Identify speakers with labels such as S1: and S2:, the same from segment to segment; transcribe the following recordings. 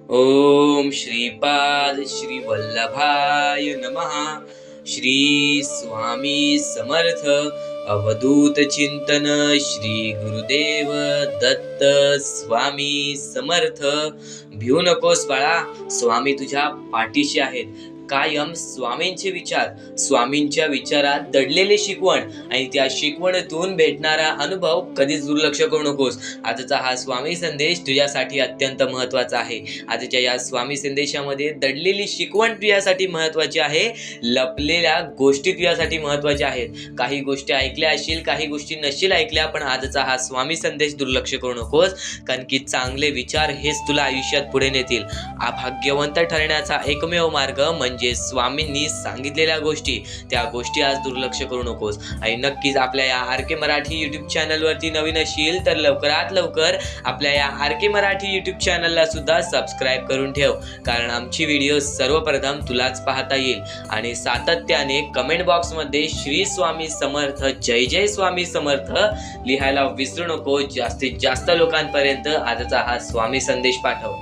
S1: ओम श्रीपाद श्री वल्लभाय नमः. श्री स्वामी समर्थ. अवधूत चिंतन श्री गुरुदेव दत्त स्वामी समर्थ. भिऊ नकोस बाळा, स्वामी तुझ्या पाठीशी आहेत. कायम स्वामींचे विचार, स्वामींच्या विचारात दडलेले शिकवण आणि त्या शिकवणीतून भेटणारा अनुभव कधीच दुर्लक्ष करू नकोस. आजचा हा स्वामी संदेश तुझ्यासाठी अत्यंत महत्वाचा आहे. आजच्या या स्वामी संदेशामध्ये दडलेली शिकवण तुझ्यासाठी महत्वाची आहे. लपलेल्या गोष्टी तुझ्यासाठी महत्वाच्या आहेत. काही गोष्टी ऐकल्या असतील, काही गोष्टी नसतील ऐकल्या, पण आजचा हा स्वामी संदेश दुर्लक्ष करू नकोस, कारण की चांगले विचार हेच तुला आयुष्यात पुढे नेतील. भाग्यवंत ठरण्याचा एकमेव मार्ग म्हणजे स्वामींनी सांगितलेल्या गोष्टी, त्या गोष्टी आज दुर्लक्ष करू नकोस. आणि नक्कीच आपल्या या आर.के. मराठी युट्यूब चॅनलवरती नवीन असशील तर लवकरात लवकर आपल्या या आर.के. मराठी युट्यूब चॅनलला सुद्धा सबस्क्राईब करून ठेव, कारण आमची व्हिडिओ सर्वप्रथम तुलाच पाहता येईल. आणि सातत्याने कमेंट बॉक्समध्ये श्री स्वामी समर्थ, जय जय स्वामी समर्थ लिहायला विसरू नको. जास्तीत जास्त लोकांपर्यंत आजचा हा स्वामी संदेश पाठव.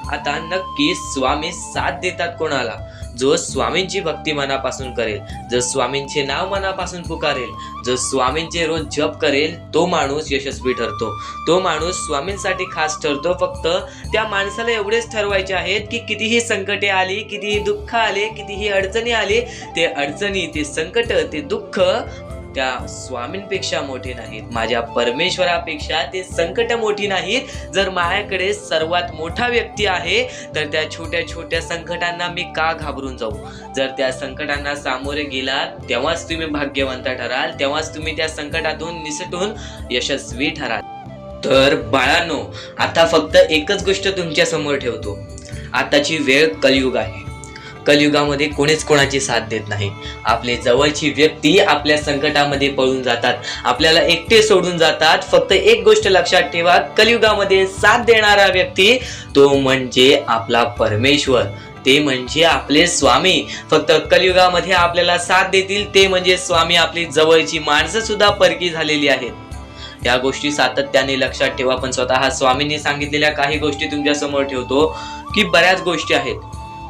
S1: आता नक्की स्वामी साथ देतात कोणाला? जो स्वामींची भक्ती मनापासून करेल, जो स्वामींचे नाव मनापासून पुकारेल, जो स्वामींचे रोज जप करेल, तो माणूस यशस्वी ठरतो. तो माणूस स्वामींसाठी खास ठरतो. फक्त त्या माणसाला एवढेच ठरवायचे आहेत की कितीही संकटे आली, कितीही दुःख आले, कितीही अडचणी आली, ते अडचणी, ते संकट, ते दुःख त्या स्वामींपेक्षा मोठे नाहीत. माझ्या परमेश्वरापेक्षा ते संकट मोठी नाहीत. जर माझ्याकडे सर्वात मोठा व्यक्ती आहे तर त्या छोट्या छोट्या संकटांना मी का घाबरून जाऊ? जर त्या संकटांना सामोरे गेलात तेव्हाच तुम्ही भाग्यवंत ठराल, तेव्हाच तुम्ही त्या संकटातून निसटून यशस्वी ठराल. तर बाळांनो, आता फक्त एकच गोष्ट तुमच्या समोर ठेवतो. आताची वेळ कलियुग आहे. कलियुगामध्ये कोणीच कोणाची साथ देत नाही. आपले जवळची व्यक्ती आपल्या संकटामध्ये पळून जातात, आपल्याला एकटे सोडून जातात. फक्त एक गोष्ट लक्षात ठेवा, कलियुगामध्ये साथ देणारा व्यक्ती तो म्हणजे आपला परमेश्वर, ते म्हणजे आपले स्वामी. फक्त कलियुगामध्ये आपल्याला साथ देतील ते म्हणजे स्वामी. आपली जवळची माणसं सुद्धा परकी झालेली आहेत. या गोष्टी सातत्याने लक्षात ठेवा. पण स्वतः स्वामींनी सांगितलेल्या काही गोष्टी तुमच्या समोर ठेवतो की बऱ्याच गोष्टी आहेत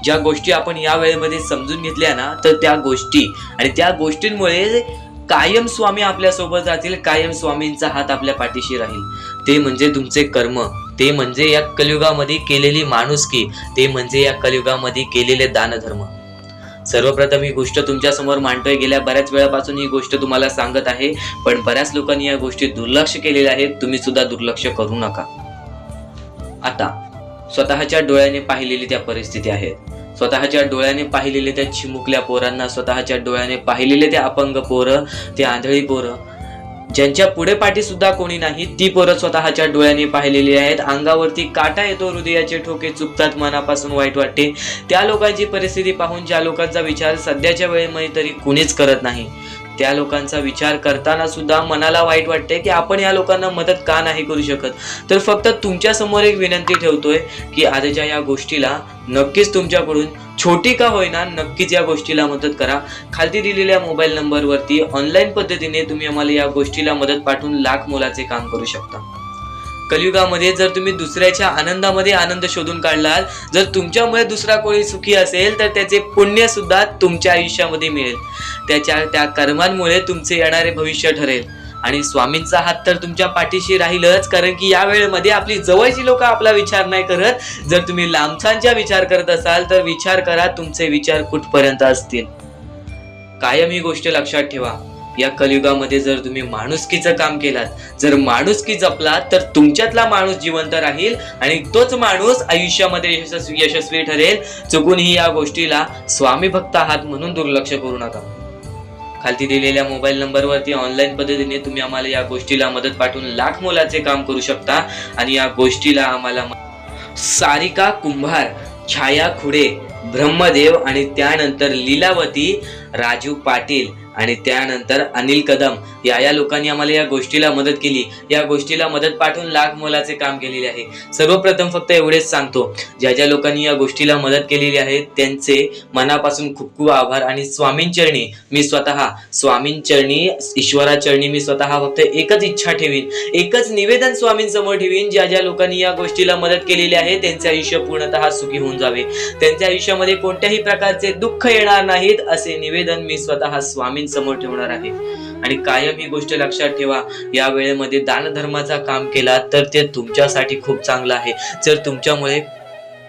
S1: ज्या गोष्टी आपण या वेळेमध्ये समजून घेतल्या ना, तर त्या गोष्टी आणि त्या गोष्टींमुळे कायम स्वामी आपल्या सोबत राहतील. कायम स्वामींचा हात आपल्या पाठीशी राहील. ते म्हणजे तुमचे कर्म, ते म्हणजे या कलियुगामध्ये केलेली माणुसकी, ते म्हणजे या कलियुगामध्ये केलेले दानधर्म. सर्वप्रथम ही गोष्ट तुमच्या समोर मांडतोय. गेल्या बऱ्याच वेळापासून ही गोष्ट तुम्हाला सांगत आहे, पण बऱ्याच लोकांनी या गोष्टी दुर्लक्ष केलेल्या आहेत. तुम्ही सुद्धा दुर्लक्ष करू नका. आता स्वतःच्या डोळ्याने पाहिलेली त्या परिस्थिती आहेत, स्वतःच्या डोळ्याने पाहिलेले त्या चिमुकल्या पोरांना, स्वतःच्या डोळ्याने पाहिलेले त्या अपंग पोरं, ते आंधळी पोरं, ज्यांच्या पुढे पाठी सुद्धा कोणी नाही, ती पोरं स्वतःच्या डोळ्याने पाहिलेली आहेत. अंगावरती काटा येतो, हृदयाचे ठोके चुकतात, मनापासून वाईट वाटते. त्या लोकांची परिस्थिती पाहून ज्या लोकांचा विचार सध्याच्या वेळेमध्ये तरी कुणीच करत नाही, त्या लोकांचा विचार करताना सुद्धा मनाला वाईट वाटते की आपण या लोकांना मदत का नाही करू शकत. तर फक्त तुमच्या समोर एक विनंती ठेवतोय की आजच्या या गोष्टीला नक्कीच तुमच्याकडून छोटी का होईना, नक्कीच या गोष्टीला मदत करा. खालती दिलेल्या मोबाईल नंबरवरती ऑनलाईन पद्धतीने तुम्ही आम्हाला या गोष्टीला मदत पाठवून लाख मोलाचे काम करू शकता. कलियुगामध्ये जर तुम्ही दुसऱ्याच्या आनंदामध्ये आनंद शोधून काढलात, जर तुमच्यामुळे दुसरा कोणी सुखी असेल तर त्याचे पुण्य सुद्धा तुमच्या आयुष्यामध्ये मिळेल. त्या कर्मांमुळे तुमचे येणारे भविष्य ठरेल. आणि स्वामींचा हात तर तुमच्या पाठीशी राहीलच, कारण की या वेळेमध्ये आपली जवळची लोक आपला विचार नाही करत. जर तुम्ही लांबचांचा विचार करत असाल तर विचार करा तुमचे विचार कुठपर्यंत असतील. कायम ही गोष्ट लक्षात ठेवा, या कलियुगामध्ये जर तुम्ही माणुसकीचं काम केलात, जर माणुसकी जपलात, तर तुमच्यातला माणूस जिवंत राहील आणि तोच माणूस आयुष्यामध्ये यशस्वी ठरेल. चुकूनही या गोष्टीला स्वामी भक्त आहात म्हणून दुर्लक्ष करू नका. खालती दिलेल्या मोबाईल नंबरवरती ऑनलाईन पद्धतीने तुम्ही आम्हाला या गोष्टीला मदत पाठवून लाख मोलाचे काम करू शकता. आणि या गोष्टीला आम्हाला सारिका कुंभार, छाया खुडे, ब्रह्मदेव आणि त्यानंतर लीलावती, राजू पाटील, आणि त्यानंतर अनिल कदम या लोकांनी आम्हाला या गोष्टीला मदत केली. या गोष्टीला मदत पाठवून लाख मोलाचे काम केलेले आहे. सर्वप्रथम फक्त एवढेच सांगतो, ज्या लोकांनी या गोष्टीला मदत केलेली आहे त्यांचे मनापासून खूप खूप आभार. आणि स्वामींचरणी मी स्वतः, स्वामींचरणी, ईश्वराचरणी मी स्वतः फक्त एकच इच्छा ठेवीन, एकच निवेदन स्वामींसमोर ठेवीन, ज्या लोकांनी या गोष्टीला मदत केलेली आहे त्यांचे आयुष्य पूर्णतः सुखी होऊन जावे, त्यांच्या आयुष्यामध्ये कोणत्याही प्रकारचे दुःख येणार नाहीत, असे निवेदन मी स्वतः स्वामींसमोर ठेवणार आहे. आणि कायम ही गोष्ट लक्षात ठेवा, या वेळेमध्ये दान धर्माचा काम केला तर ते तुमच्यासाठी खूप चांगलं आहे. जर तुमच्यामुळे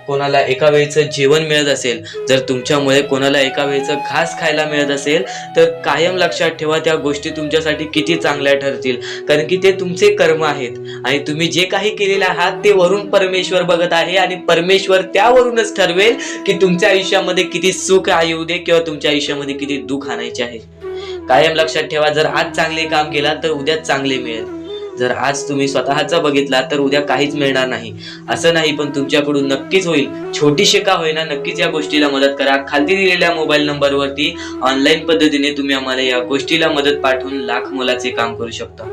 S1: कोणाला एका वेळेचं जेवण मिळत असेल, जर तुमच्यामुळे कोणाला एका वेळेचं घास खायला मिळत असेल, तर कायम लक्षात ठेवा त्या गोष्टी तुमच्यासाठी किती चांगल्या ठरतील, कारण की ते तुमचे कर्म आहेत. आणि तुम्ही जे काही केलेले आहात ते वरून परमेश्वर बघत आहे आणि परमेश्वर त्यावरूनच ठरवेल की तुमच्या आयुष्यामध्ये किती सुख येऊ दे किंवा तुमच्या आयुष्यामध्ये किती दुःख आणायचे आहे. कायम लक्षात ठेवा, जर आज चांगले काम केला तर उद्या चांगले मिळेल. जर आज तुम्ही स्वतःचा बघितला तर उद्या काहीच मिळणार नाही. असं नाही, पण तुमच्याकडून नक्कीच होईल. छोटीशी का होईना नक्कीच या गोष्टीला मदत करा. खाली दिलेल्या मोबाईल नंबरवरती ऑनलाईन पद्धतीने तुम्ही आम्हाला या गोष्टीला मदत पाठवून लाख मोलाचे काम करू शकता.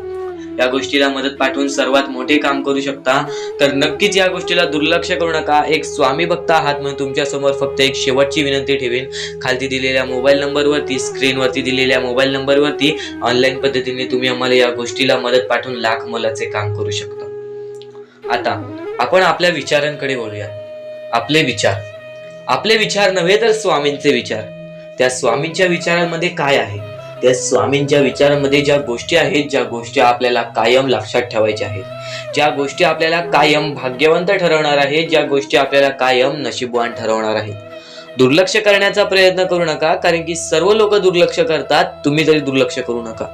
S1: या गोष्टीला मदत पाठवून सर्वात मोठे काम करू शकता. तर नक्कीच या गोष्टीला दुर्लक्ष करू नका. एक स्वामी भक्त आहात म्हणून तुमच्या समोर फक्त एक शेवटची विनंती ठेवेन. खाली दिलेल्या मोबाईल नंबरवरती, स्क्रीनवरती दिलेल्या मोबाईल नंबरवरती ऑनलाईन पद्धतीने तुम्ही आम्हाला या गोष्टीला मदत पाठवून लाख मोलाचे काम करू शकता. आता आपण आपल्या विचारांकडे वळूया. आपले विचार नव्हे तर स्वामींचे विचार. त्या स्वामींच्या विचारांमध्ये काय आहे? त्या स्वामींच्या विचारांमध्ये ज्या गोष्टी आहेत, ज्या गोष्टी आपल्याला कायम लक्षात ठेवायच्या आहेत, ज्या गोष्टी आपल्याला कायम भाग्यवंत ठरवणार आहेत, ज्या गोष्टी आपल्याला कायम नशीबवान ठरवणार आहेत. दुर्लक्ष करण्याचा प्रयत्न करू नका, कारण की सर्व लोक दुर्लक्ष करतात, तुम्ही तरी दुर्लक्ष करू नका.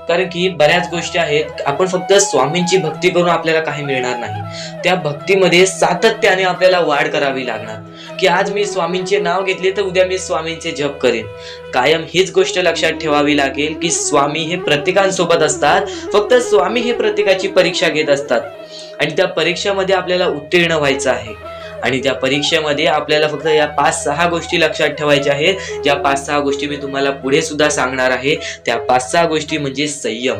S1: कारण की बऱ्याच गोष्टी आहेत, आपण फक्त स्वामींची भक्ती करून आपल्याला काही मिळणार नाही. त्या भक्तीमध्ये सातत्याने आपल्याला वाढ करावी लागणार, की आज मी स्वामींचे नाव घेतले तर उद्या मी स्वामींचे जप करेन. कायम हीच गोष्ट लक्षात ठेवावी लागेल की स्वामी हे प्रत्येकांसोबत असतात, फक्त स्वामी हे प्रत्येकाची परीक्षा घेत असतात. आणि त्या परीक्षेमध्ये आपल्याला उत्तीर्ण व्हायचं आहे. आणि त्या परीक्षेमध्ये आपल्याला फक्त या 5-6 गोष्टी लक्षात ठेवायच्या आहेत, ज्या 5-6 गोष्टी मी तुम्हाला पुढे सुद्धा सांगणार आहे. त्या 5-6 गोष्टी म्हणजे संयम,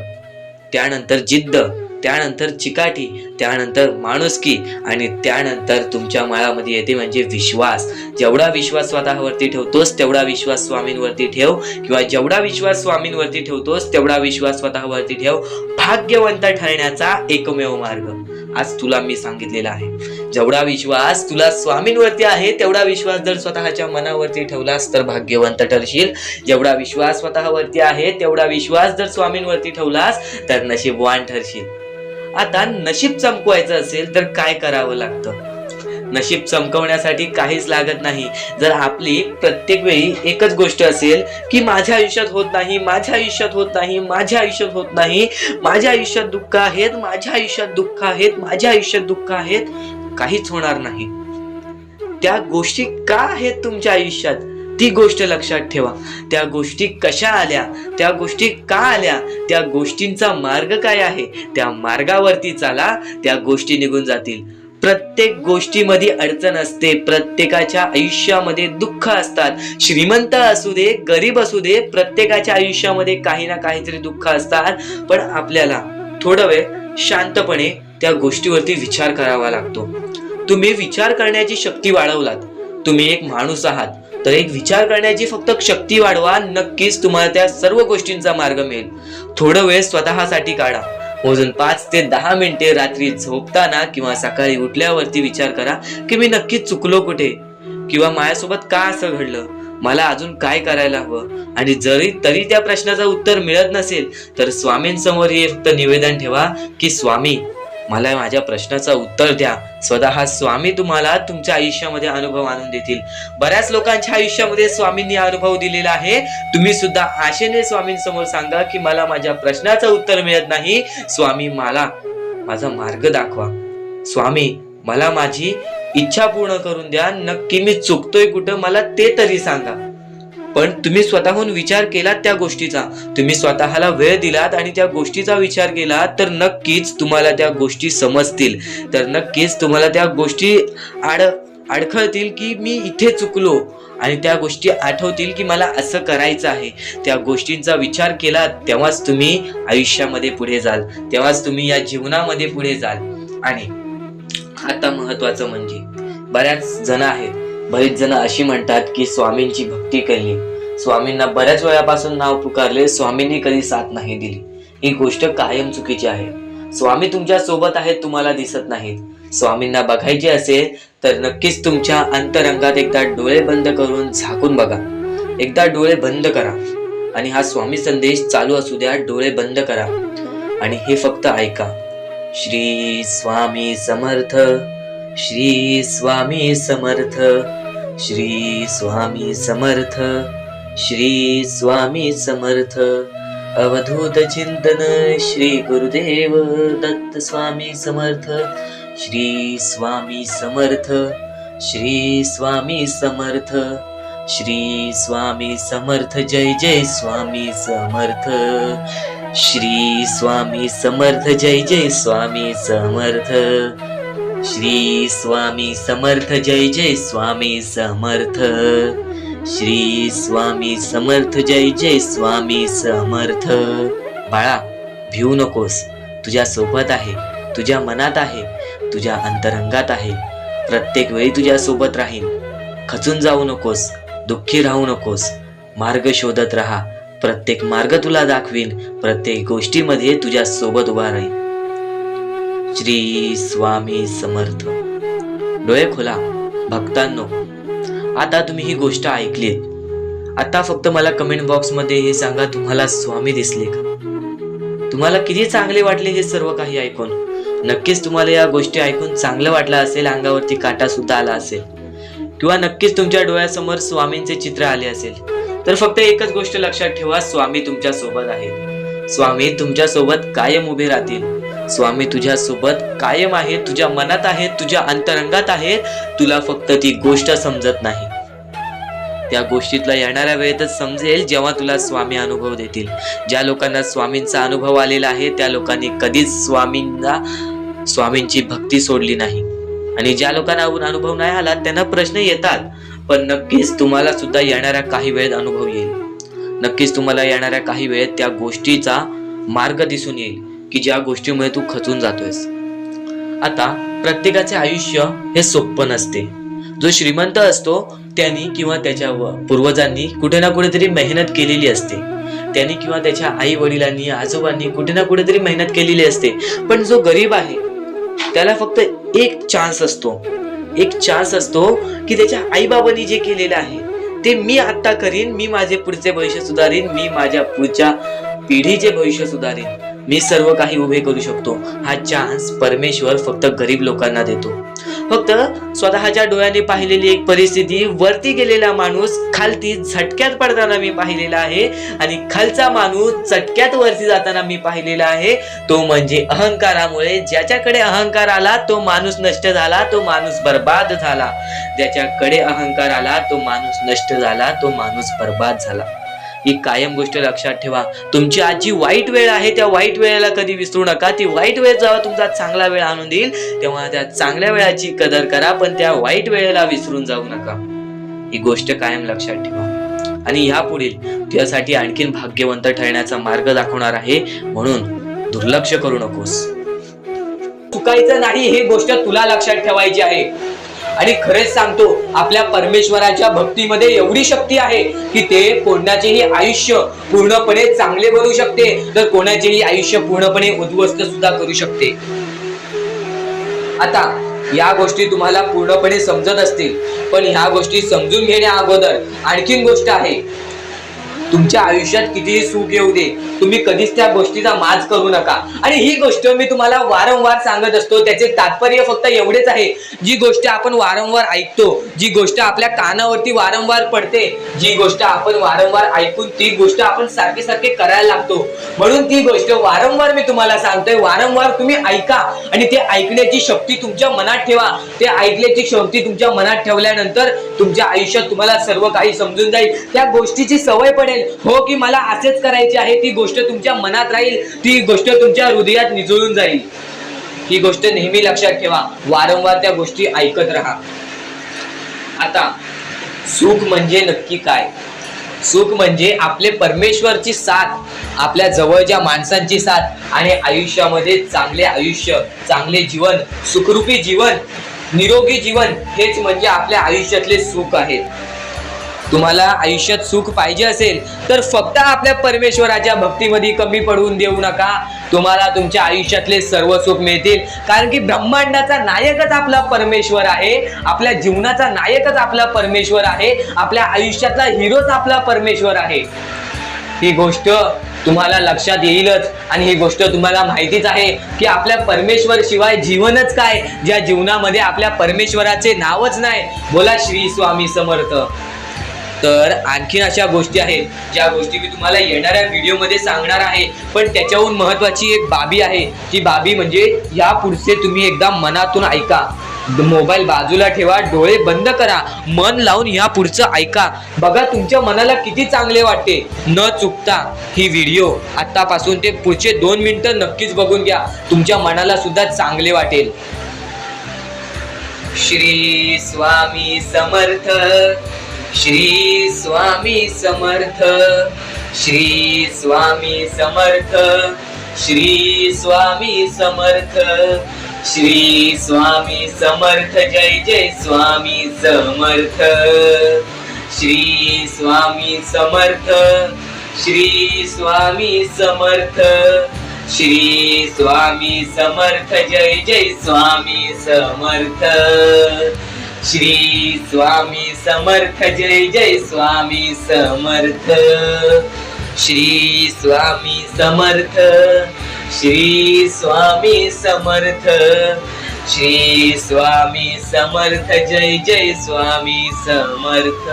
S1: त्यानंतर जिद्द, त्यानंतर चिकाटी, त्यानंतर माणुसकी आणि त्यानंतर तुमच्या मनामध्ये येते म्हणजे विश्वास. जेवढा विश्वास स्वतःवरती ठेवतोस तेवढा विश्वास स्वामींवरती ठेव, किंवा जेवढा विश्वास स्वामींवरती ठेवतोस तेवढा विश्वास स्वतःवरती ठेव. भाग्यवंत ठरण्याचा एकमेव मार्ग आज तुला मी सांगितलेला आहे. जेवढा विश्वास तुला स्वामींवरती आहे तेवढा विश्वास जर स्वतःच्या मनावरती ठेवलास तर भाग्यवंत ठरशील. जेवढा विश्वास स्वतःवरती आहे तेवढा विश्वास जर स्वामींवरती ठेवलास तर नशीबवान ठरशील. आता नशीब चमकवायचं असेल तर काय करावं लागतं? नशीब चमकवण्यासाठी काहीच लागत नाही. जर आपली प्रत्येक वेळी एकच गोष्ट असेल की माझ्या आयुष्यात होत नाही, माझ्या आयुष्यात होत नाही, माझ्या आयुष्यात होत नाही, माझ्या आयुष्यात दुःख आहेत, माझ्या आयुष्यात दुःख आहेत, माझ्या आयुष्यात दुःख आहेत, काहीच होणार नाही. त्या गोष्टी का आहेत तुमच्या आयुष्यात ती गोष्ट लक्षात ठेवा. त्या गोष्टी कशा आल्या, त्या गोष्टी का आल्या, त्या गोष्टींचा मार्ग काय आहे, त्या मार्गावरती चाला, त्या गोष्टी निघून जातील. प्रत्येक गोष्टीमध्ये अडचण असते, प्रत्येकाच्या आयुष्यामध्ये दुःख असतात. श्रीमंत असू दे, गरीब असू दे, प्रत्येकाच्या आयुष्यामध्ये काही ना काहीतरी दुःख असतात. पण आपल्याला थोडा वेळ शांतपणे त्या गोष्टीवरती विचार करावा लागतो. तुम्ही विचार करण्याची शक्ती वाढवलात, तुम्ही एक माणूस आहात, तर एक विचार करण्याची फक्त शक्ती वाढवा, नक्कीच तुम्हाला त्या सर्व गोष्टींचा मार्ग मिळेल. थोडा वेळ स्वतःसाठी काढा. मोजून 5 ते 10 मिनिटे रात्री झोपताना किंवा सकाळी उठल्यावरती विचार करा की मी नक्की चुकलो कुठे, किंवा माझ्यासोबत का असं घडलं, मला अजून काय करायला हवं. आणि जरी तरी त्या प्रश्नाचं उत्तर मिळत नसेल तर स्वामींसमोर हे फक्त निवेदन ठेवा की स्वामी मला माझ्या प्रश्नाचं उत्तर द्या. स्वतः स्वामी तुम्हाला तुमच्या आयुष्यामध्ये अनुभव आणून देतील. बऱ्याच लोकांच्या आयुष्यामध्ये स्वामींनी अनुभव दिलेला आहे. तुम्ही सुद्धा आशेने स्वामींसमोर सांगा की मला माझ्या प्रश्नाचं उत्तर मिळत नाही, स्वामी मला माझा मार्ग दाखवा, स्वामी मला माझी इच्छा पूर्ण करून द्या, नक्की मी चुकतोय कुठं मला ते तरी सांगा. पण तुम्ही स्वतःहून विचार केलात त्या गोष्टीचा, तुम्ही स्वतःला वेळ दिलात आणि त्या गोष्टीचा विचार केला तर नक्कीच तुम्हाला त्या गोष्टी समजतील, तर नक्कीच तुम्हाला त्या गोष्टी अडखळतील की मी इथे चुकलो, आणि त्या गोष्टी आठवतील की मला असं करायचं आहे. त्या गोष्टींचा विचार केला तेव्हाच तुम्ही आयुष्यामध्ये पुढे जाल, तेव्हाच तुम्ही या जीवनामध्ये पुढे जाल. आणि आता महत्वाचं म्हणजे बरेच जण अशी म्हणतात की स्वामींची भक्ती केली, स्वामींना बऱ्याच वेळापासून नाव पुकारले, स्वामींनी कधी साथ नाही दिली. ही गोष्ट कायम चुकीची आहे. स्वामी तुमच्या सोबत आहेत, तुम्हाला दिसत नाहीत. स्वामींना बघायचे असेल तर नक्कीच तुमच्या अंतरंगात एकदा डोळे बंद करून झाकून बघा. एकदा डोळे बंद करा आणि हा स्वामी संदेश चालू असू द्या. डोळे बंद करा आणि हे फक्त ऐका. श्री स्वामी समर्थ, श्री स्वामी समर्थ, श्री स्वामी समर्थ, श्री स्वामी समर्थ. अवधूत चिंतन श्री गुरुदेव दत्त स्वामी समर्थ. श्री स्वामी समर्थ, श्री स्वामी समर्थ, श्री स्वामी समर्थ. जय जय स्वामी समर्थ. श्री स्वामी समर्थ. जय जय स्वामी समर्थ. श्री स्वामी समर्थ. जय जय स्वामी समर्थ. श्री स्वामी समर्थ. जय जय स्वामी समर्थ. बाळा, भिवू नकोस. तुझ्या सोबत आहे, तुझ्या मनात आहे, तुझ्या अंतरंगात आहे. प्रत्येक वेळी तुझ्या सोबत राहील. खचून जाऊ नकोस, दुःखी राहू नकोस. मार्ग शोधत राहा. प्रत्येक मार्ग तुला दाखवीन. प्रत्येक गोष्टीमध्ये तुझ्या सोबत उभा राहील. श्री स्वामी समर्थ. डोळे खोला भक्तांनो. आता तुम्ही ही गोष्ट ऐकलीत. आता फक्त मला कमेंट बॉक्स मध्ये हे सांगा, तुम्हाला स्वामी दिसले का? तुम्हाला किती चांगले वाटले हे सर्व काही ऐकून? नक्कीच तुम्हाला या गोष्टी ऐकून चांगलं वाटलं असेल, अंगावरती काटा सुद्धा आला असेल, किंवा नक्कीच तुमच्या डोळ्यासमोर स्वामींचे चित्र आले असेल. तर फक्त एकच गोष्ट लक्षात ठेवा, स्वामी तुमच्या सोबत आहेत. स्वामी तुमच्या सोबत कायम उभे राहतील. स्वामी तुझ्या सोबत कायम आहे, तुझ्या मनात आहे, तुझ्या अंतरंगात आहे. तुला फक्त ती गोष्ट समजत नाही. त्या गोष्टीतला येणाऱ्या वेळेतच समजेल जेव्हा तुला स्वामी अनुभव देतील. ज्या लोकांना स्वामींचा अनुभव आलेला आहे त्या लोकांनी कधीच स्वामींची भक्ती सोडली नाही. आणि ज्या लोकांना अनुभव नाही आला त्यांना प्रश्न येतात, पण नक्कीच तुम्हाला सुद्धा येणाऱ्या काही वेळेत अनुभव येईल. नक्कीच तुम्हाला येणाऱ्या काही वेळेत त्या गोष्टीचा मार्ग दिसून येईल की ज्या गोष्टीमुळे तू खचून जातोयस. आता प्रत्येकाचे आयुष्य हे सोपं नसते. जो श्रीमंत असतो त्यांनी किंवा त्याच्या पूर्वजांनी कुठे ना कुठेतरी मेहनत केलेली असते. त्यांनी किंवा त्याच्या आई वडिलांनी आजोबांनी कुठे ना कुठेतरी मेहनत केलेली असते. पण जो गरीब आहे त्याला फक्त एक चान्स असतो की त्याच्या आई बाबांनी जे केलेलं आहे ते मी आता करीन. मी माझे पुढचे भविष्य सुधारीन, मी माझ्या पुढच्या पिढीचे भविष्य सुधारीन, मी सर्व काही उभे करू शकतो. हा चान्स परमेश्वर फक्त गरीब लोकांना देतो. फक्त स्वतःच्या डोळ्याने पाहिलेली एक परिस्थिती, वरती गेलेला माणूस खालती झटक्यात पडताना मी पाहिलेला आहे, आणि खालचा माणूस चटक्यात वरती जाताना मी पाहिलेला आहे. तो म्हणजे अहंकारामुळे. ज्याच्याकडे अहंकार आला तो माणूस नष्ट झाला, तो माणूस बर्बाद झाला. ज्याच्याकडे अहंकार आला तो माणूस नष्ट झाला, तो माणूस बर्बाद झाला. ही कायम गोष्ट लक्षात ठेवा. तुमची आज जी वाईट वेळ आहे त्या वाईट वेळेला कधी विसरू नका. ती वाईट वेळ जेव्हा तुमचा चांगला वेळ आणून देईल तेव्हा त्या चांगल्या वेळाची कदर करा, पण त्या वाईट वेळेला विसरून जाऊ नका. ही गोष्ट कायम लक्षात ठेवा. आणि यापुढील तुझ्यासाठी आणखीन भाग्यवंत ठरण्याचा मार्ग दाखवणार आहे, म्हणून दुर्लक्ष करू नकोस. चुकायचं नाही ही गोष्ट तुला लक्षात ठेवायची आहे. आणि खरेच सांगतो, आपल्या परमेश्वराच्या भक्तीमध्ये एवढी शक्ती आहे की ते कोणाचेही आयुष्य पूर्णपणे चांगले बनवू शकते, तर कोणाचेही आयुष्य पूर्णपणे उद्ध्वस्त सुद्धा करू शकते. आता या गोष्टी तुम्हाला पूर्णपणे समजत असतील, पण ह्या गोष्टी समजून घेण्या अगोदर आणखीन गोष्ट आहे. तुमच्या आयुष्यात कितीही सुख येऊ दे, तुम्ही कधीच त्या गोष्टीचा माज करू नका. आणि ही गोष्ट मी तुम्हाला वारंवार सांगत असतो. त्याचे तात्पर्य फक्त एवढेच आहे, जी गोष्ट आपण वारंवार ऐकतो, जी गोष्ट आपल्या कानावरती वारंवार पडते, जी गोष्ट आपण वारंवार ऐकून ती गोष्ट आपण सारखे करायला लागतो, म्हणून ती गोष्ट वारंवार मी तुम्हाला सांगतोय. वारंवार तुम्ही ऐका आणि ते ऐकण्याची शक्ती तुमच्या मनात ठेवा. ते ऐकण्याची शक्ती तुमच्या मनात ठेवल्यानंतर तुमच्या आयुष्यात तुम्हाला सर्व काही समजून जाईल. त्या गोष्टीची सवय पडेल, हो की मला असेच करायचे आहे. ती गोष्ट तुमच्या मनात राहील, ती गोष्ट तुमच्या हृदयात निजळून जाईल. ही गोष्ट नेहमी लक्षात ठेवा. वारंवार त्या गोष्टी ऐकत राहा. आता सुख म्हणजे नक्की काय? सुख म्हणजे आपले परमेश्वरची साथ, आपल्या जवळच्या माणसांची साथ आणि आयुष्यामध्ये चांगले आयुष्य, चांगले जीवन, सुखरूपी जीवन, निरोगी जीवन, हेच म्हणजे आपल्या आयुष्यातले सुख आहे. तुम्हाला आयुष्यात सुख पाहिजे असेल तर फक्त आपल्या परमेश्वराच्या भक्तीमध्ये कमी पडून देऊ नका. तुम्हाला तुमच्या आयुष्यातले सर्व सुख मिळतील. कारण की ब्रह्मांडाचा नायकच आपला परमेश्वर आहे, आपल्या जीवनाचा नायकच आपला परमेश्वर आहे, आपल्या आयुष्यातला हिरोच आपला परमेश्वर आहे. ही गोष्ट तुम्हाला लक्षात येईलच आणि ही गोष्ट तुम्हाला माहितीच आहे की आपल्या परमेश्वर शिवाय जीवनच काय, ज्या जीवनामध्ये आपल्या परमेश्वराचे नावच नाही. बोला श्री स्वामी समर्थ. तर आणखीन अशा गोष्टी आहेत ज्या गोष्टी मी तुम्हाला येणाऱ्या व्हिडिओमध्ये सांगणार आहे. पण त्याच्याहून महत्वाची एक बाबी आहे. ती बाबी म्हणजे या पुढचे तुम्ही एकदा मनातून ऐका. मोबाईल बाजूला ठेवा, डोळे बंद करा, मन लावून या पुढचं ऐका. बघा तुमच्या मनाला किती चांगले वाटते. न चुकता ही व्हिडिओ आतापासून ते पुढचे 2 मिनिटं नक्कीच बघून घ्या. तुमच्या मनाला सुद्धा चांगले वाटेल. श्री स्वामी समर्थ, श्री स्वामी समर्थ, श्री स्वामी समर्थ, श्री स्वामी समर्थ, श्री स्वामी समर्थ. जय जय स्वामी समर्थ. श्री स्वामी समर्थ, श्री स्वामी समर्थ, श्री स्वामी समर्थ. जय जय स्वामी समर्थ. श्री स्वामी समर्थ. जय जय स्वामी समर्थ. श्री स्वामी समर्थ, श्री स्वामी समर्थ, श्री स्वामी समर्थ. जय जय स्वामी समर्थ.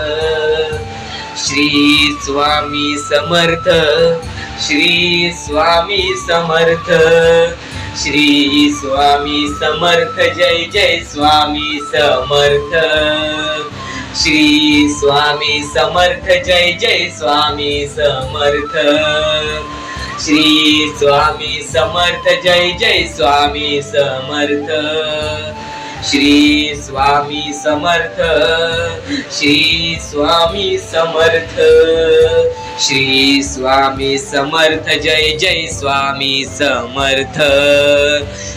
S1: श्री स्वामी समर्थ, श्री स्वामी समर्थ, श्री स्वामी समर्थ. जय जय स्वामी समर्थ. श्री स्वामी समर्थ. जय जय स्वामी समर्थ. श्री स्वामी समर्थ. जय जय स्वामी समर्थ. श्री स्वामी समर्थ. श्री स्वामी समर्थ. श्री स्वामी समर्थ. जय जय स्वामी समर्थ.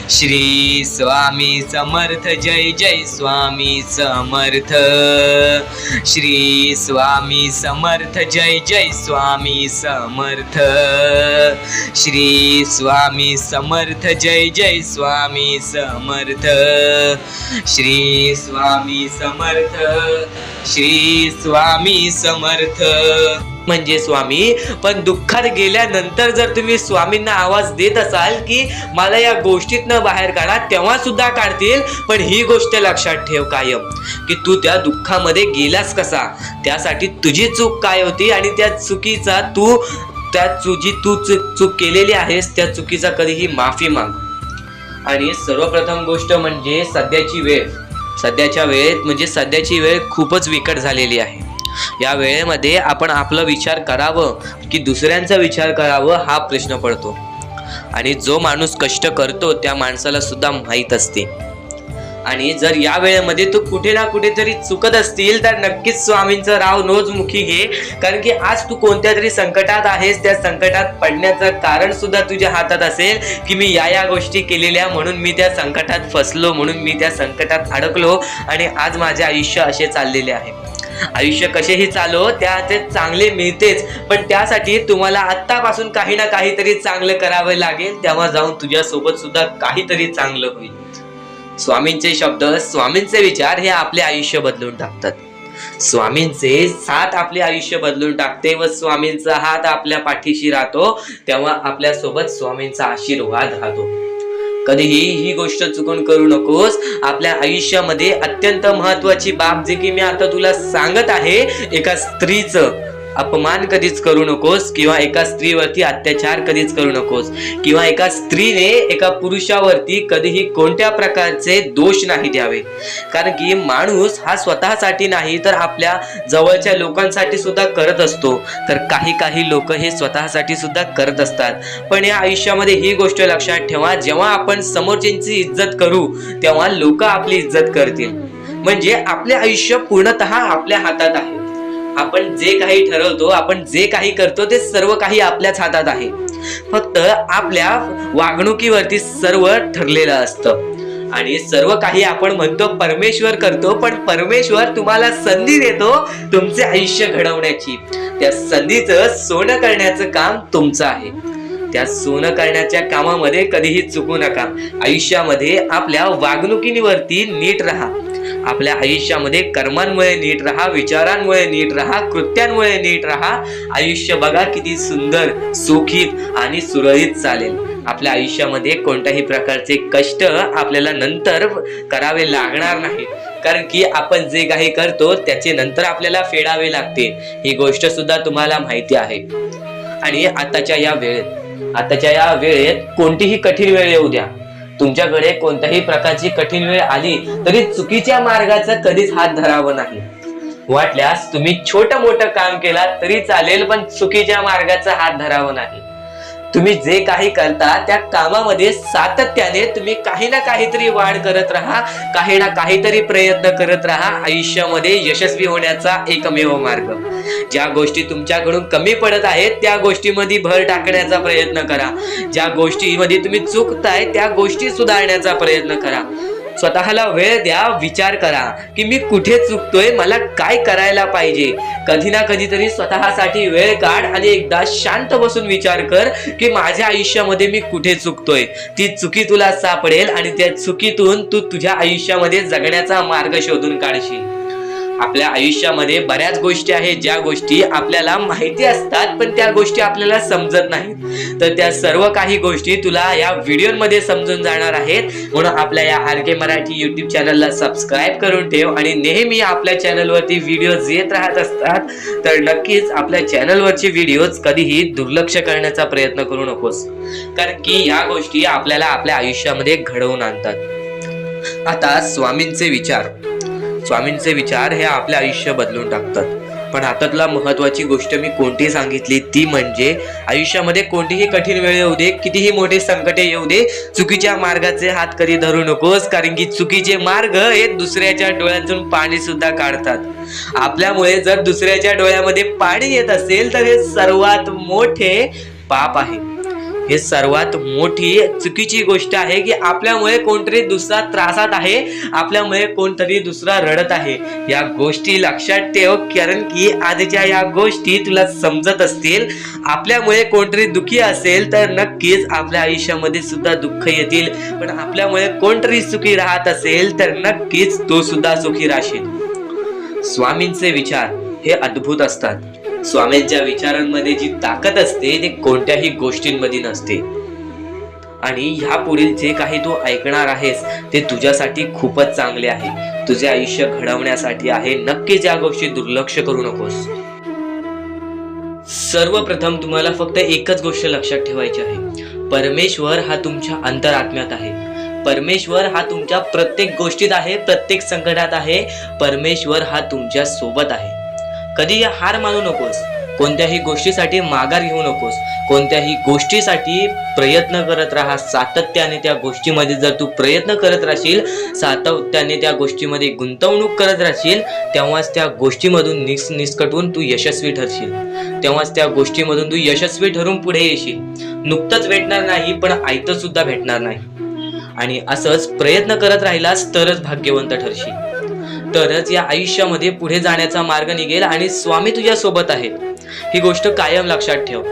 S1: श्री स्वामी समर्थ. जय जय स्वामी समर्थ. श्री स्वामी समर्थ. जय जय स्वामी समर्थ. श्री स्वामी समर्थ. जय जय स्वामी समर्थ. श्री स्वामी समर्थ. श्री स्वामी समर्थ. म्हणजे स्वामी, पण दुःखात गेल्यानंतर जर तुम्ही स्वामींना आवाज देत असाल की मला या गोष्टीतनं बाहेर काढा, तेव्हा सुद्धा काढतील. पण ही गोष्ट लक्षात ठेव कायम की तू त्या दुःखामध्ये गेलास कसा, त्यासाठी तुझी चूक काय होती आणि त्या चुकीचा तू चूक केलेली आहेस, त्या चुकीचा कधीही माफी माग. आणि सर्वप्रथम गोष्ट म्हणजे सध्याची वेळ खूपच विकट झालेली आहे. या वेळेमध्ये आपण आपला विचार करावं की दुसऱ्यांचा विचार करावं हा प्रश्न पडतो. आणि जो माणूस कष्ट करतो त्या माणसाला सुद्धा माहीत असते. आणि जर या वेळेमध्ये तू कुठे ना कुठेतरी चुकत असतील तर नक्कीच स्वामींचं राव नोजमुखी घे. कारण की आज तू कोणत्या तरी संकटात आहेस. त्या संकटात पडण्याचं कारण सुद्धा तुझ्या हातात असेल की मी या गोष्टी केलेल्या म्हणून मी त्या संकटात फसलो, म्हणून मी त्या संकटात अडकलो आणि आज माझे आयुष्य असे चाललेले आहे. आयुष्य कसेही चालो त्याचे चांगले मिळतेच, पण त्यासाठी तुम्हाला आत्तापासून काही ना काहीतरी चांगलं करावं लागेल. तेव्हा जाऊन तुझ्यासोबत सुद्धा काहीतरी चांगलं होईल. स्वामींचे शब्द, स्वामींचे विचार हे आपले आयुष्य बदलून टाकतात. स्वामींचे साथ आपले आयुष्य बदलून टाकते व स्वामींचा हात आपल्या पाठीशी राहतो. तेव्हा आपल्या सोबत स्वामींचा आशीर्वाद राहतो. कधीही ही गोष्ट चुकून करू नकोस. आपल्या आयुष्यामध्ये अत्यंत महत्वाची बाब जे की मी आता तुला सांगत आहे, एका स्त्रीचं अपमान कधीच करू नकोस किंवा एका स्त्रीवरती अत्याचार कधीच करू नकोस किंवा एका स्त्रीने एका पुरुषावरती कधीही कोणत्या प्रकारचे दोष नाही द्यावे. कारण की माणूस हा स्वतःसाठी नाही तर आपल्या जवळच्या लोकांसाठी सुद्धा करत असतो. तर काही लोक हे स्वतःसाठी सुद्धा करत असतात. पण या आयुष्यामध्ये ही गोष्ट लक्षात ठेवा, जेव्हा आपण समोरच्यांची इज्जत करू तेव्हा लोक आपली इज्जत करतील. म्हणजे आपले आयुष्य पूर्णतः आपल्या हातात आहे. आपण जे काही ठरवतो, आपण जे काही करतो ते सर्व काही आपल्याच हातात आहे. फक्त आपल्या वागणुकीवरती सर्व ठरलेलं असतं. आणि सर्व काही आपण म्हणतो परमेश्वर करतो, पण परमेश्वर तुम्हाला संधी देतो तुमचे आयुष्य घडवण्याची. त्या संधीचं सोनं करण्याचं काम तुमचं आहे. त्या सोनं करण्याच्या कामामध्ये कधीही चुकू नका. आयुष्यामध्ये आपल्या वागणुकीवरती नीट राहा. आपल्या आयुष्यामध्ये कर्मांमुळे नीट राहा, विचारांमुळे नीट राहा, कृत्यांमुळे नीट राहा. आयुष्य बघा किती सुंदर, सुखीत आणि सुरळीत चालेल. आपल्या आयुष्यामध्ये कोणत्याही प्रकारचे कष्ट आपल्याला नंतर करावे लागणार नाही, कारण की आपण जे काही करतो त्याचे नंतर आपल्याला फेडावे लागते. ही गोष्ट सुद्धा तुम्हाला माहिती आहे. आणि आताच्या या वेळेत कोणतीही कठीण वेळ येऊ द्या, तुमच्याकडे कोणत्याही प्रकारची कठीण वेळ आली तरी चुकीच्या मार्गाचा कधीच हात धरावा नाही. वाटल्यास तुम्ही छोटं मोठं काम केला तरी चालेल, पण चुकीच्या मार्गाचा हात धरावा नाही. तुम्ही जे काही करता त्या कामामध्ये सातत्याने तुम्ही काही ना काहीतरी वाढ करत राहा, काही ना काहीतरी प्रयत्न करत राहा. आयुष्यामध्ये यशस्वी होण्याचा एकमेव मार्ग. ज्या गोष्टी तुमच्याकडून कमी पडत आहेत त्या गोष्टीमध्ये भर टाकण्याचा प्रयत्न करा. ज्या गोष्टीमध्ये तुम्ही चुकताय त्या गोष्टी सुधारण्याचा प्रयत्न करा. स्वतःला वेळ द्या, विचार करा की मी कुठे चुकतोय, मला काय करायला पाहिजे. कधी ना कधीतरी स्वतःसाठी वेळ काढ आणि एकदा शांत बसून विचार कर की माझ्या आयुष्यामध्ये मी कुठे चुकतोय. ती चुकी तुला सापडेल आणि त्या चुकीतून तू तुझ्या आयुष्यामध्ये जगण्याचा मार्ग शोधून काढशील. आपल्या आयुष्यामध्ये बऱ्याच गोष्टी आहेत ज्या गोष्टी आपल्याला माहिती असतात, पण त्या गोष्टी आपल्याला समजत नाहीत. तर त्या सर्व काही गोष्टी तुला या व्हिडिओमध्ये समजून जाणार आहेत. म्हणून आपल्या या RK मराठी YouTube चॅनलला सबस्क्राईब करून ठेव आणि नेहमी आपल्या चॅनलवरती व्हिडिओज येत राहत असतात. तर नक्कीच आपल्या चॅनलवरचे व्हिडिओज कधीही दुर्लक्ष करण्याचा प्रयत्न करू नकोस, कारण की या गोष्टी आपल्याला आपल्या आयुष्यामध्ये घडवून आणतात. आता स्वामींचे विचार हे आपले आयुष्य बदलून टाकतात. पण आतातला महत्वाची गोष्ट मी कोणती सांगितली ती म्हणजे आयुष्यामध्ये कोणतीही कठीण वेळ येऊ दे, कितीही मोठे संकटे येऊ दे, चुकीच्या मार्गाचे हात कधी धरू नकोस, कारण की चुकीचे मार्ग हे दुसऱ्याच्या डोळ्यातून पाणी सुद्धा काढतात. आपल्यामुळे जर दुसऱ्याच्या डोळ्यामध्ये पाणी येत असेल तर हे सर्वात मोठे पाप आहे. हे सर्वात मोठी चुकीची गोष्ट आहे की आपल्यामुळे कोणतरी दुसरा त्रासात आहे, आपल्यामुळे कोणतरी दुसरा रडत आहे. या गोष्टी लक्षात ठेव, कारण की आजच्या या गोष्टी तुला समजत असतील. आपल्यामुळे कोणतरी दुखी असेल तर नक्कीच आपल्या आयुष्यामध्ये सुद्धा दुःख येतील, पण आपल्यामुळे कोणतरी सुखी राहत असेल तर नक्कीच तो सुद्धा सुखी राहशील. स्वामींचे विचार हे अद्भुत असतात. स्वामींच्या विचारांमध्ये जी ताकद असते ते कोणत्याही गोष्टींमध्ये नसते. आणि ह्या पुढील जे काही तू ऐकणार आहेस ते तुझ्यासाठी खूपच चांगले आहे, तुझे आयुष्य घडवण्यासाठी आहे. नक्कीच या गोष्टी दुर्लक्ष करू नकोस. सर्वप्रथम तुम्हाला फक्त एकच गोष्ट लक्षात ठेवायची आहे, परमेश्वर हा तुमच्या अंतरात्म्यात आहे. परमेश्वर हा तुमच्या प्रत्येक गोष्टीत आहे, प्रत्येक संकटात आहे. परमेश्वर हा तुमच्या सोबत आहे. कधी हार मानू नकोस, कोणत्याही गोष्टीसाठी माघार घेऊ नकोस. कोणत्याही गोष्टीसाठी प्रयत्न करत राहा. सातत्याने त्या गोष्टीमध्ये जर तू प्रयत्न करत राहशील, सातत्याने त्या गोष्टीमध्ये गुंतवणूक करत राहशील, तेव्हाच त्या गोष्टीमधून निसकटून तू यशस्वी ठरशील. तेव्हाच त्या गोष्टीमधून तू यशस्वी ठरून पुढे येशील. नुकतंच भेटणार नाही, पण आयतं सुद्धा भेटणार नाही. आणि असंच प्रयत्न करत राहिलास तरच भाग्यवंत ठरशील, तरच या आयुष्यामध्ये पुढे जाण्याचा मार्ग निघेल आणि स्वामी तुझ्या सोबत आहेत. ही गोष्ट कायम लक्षात ठेव.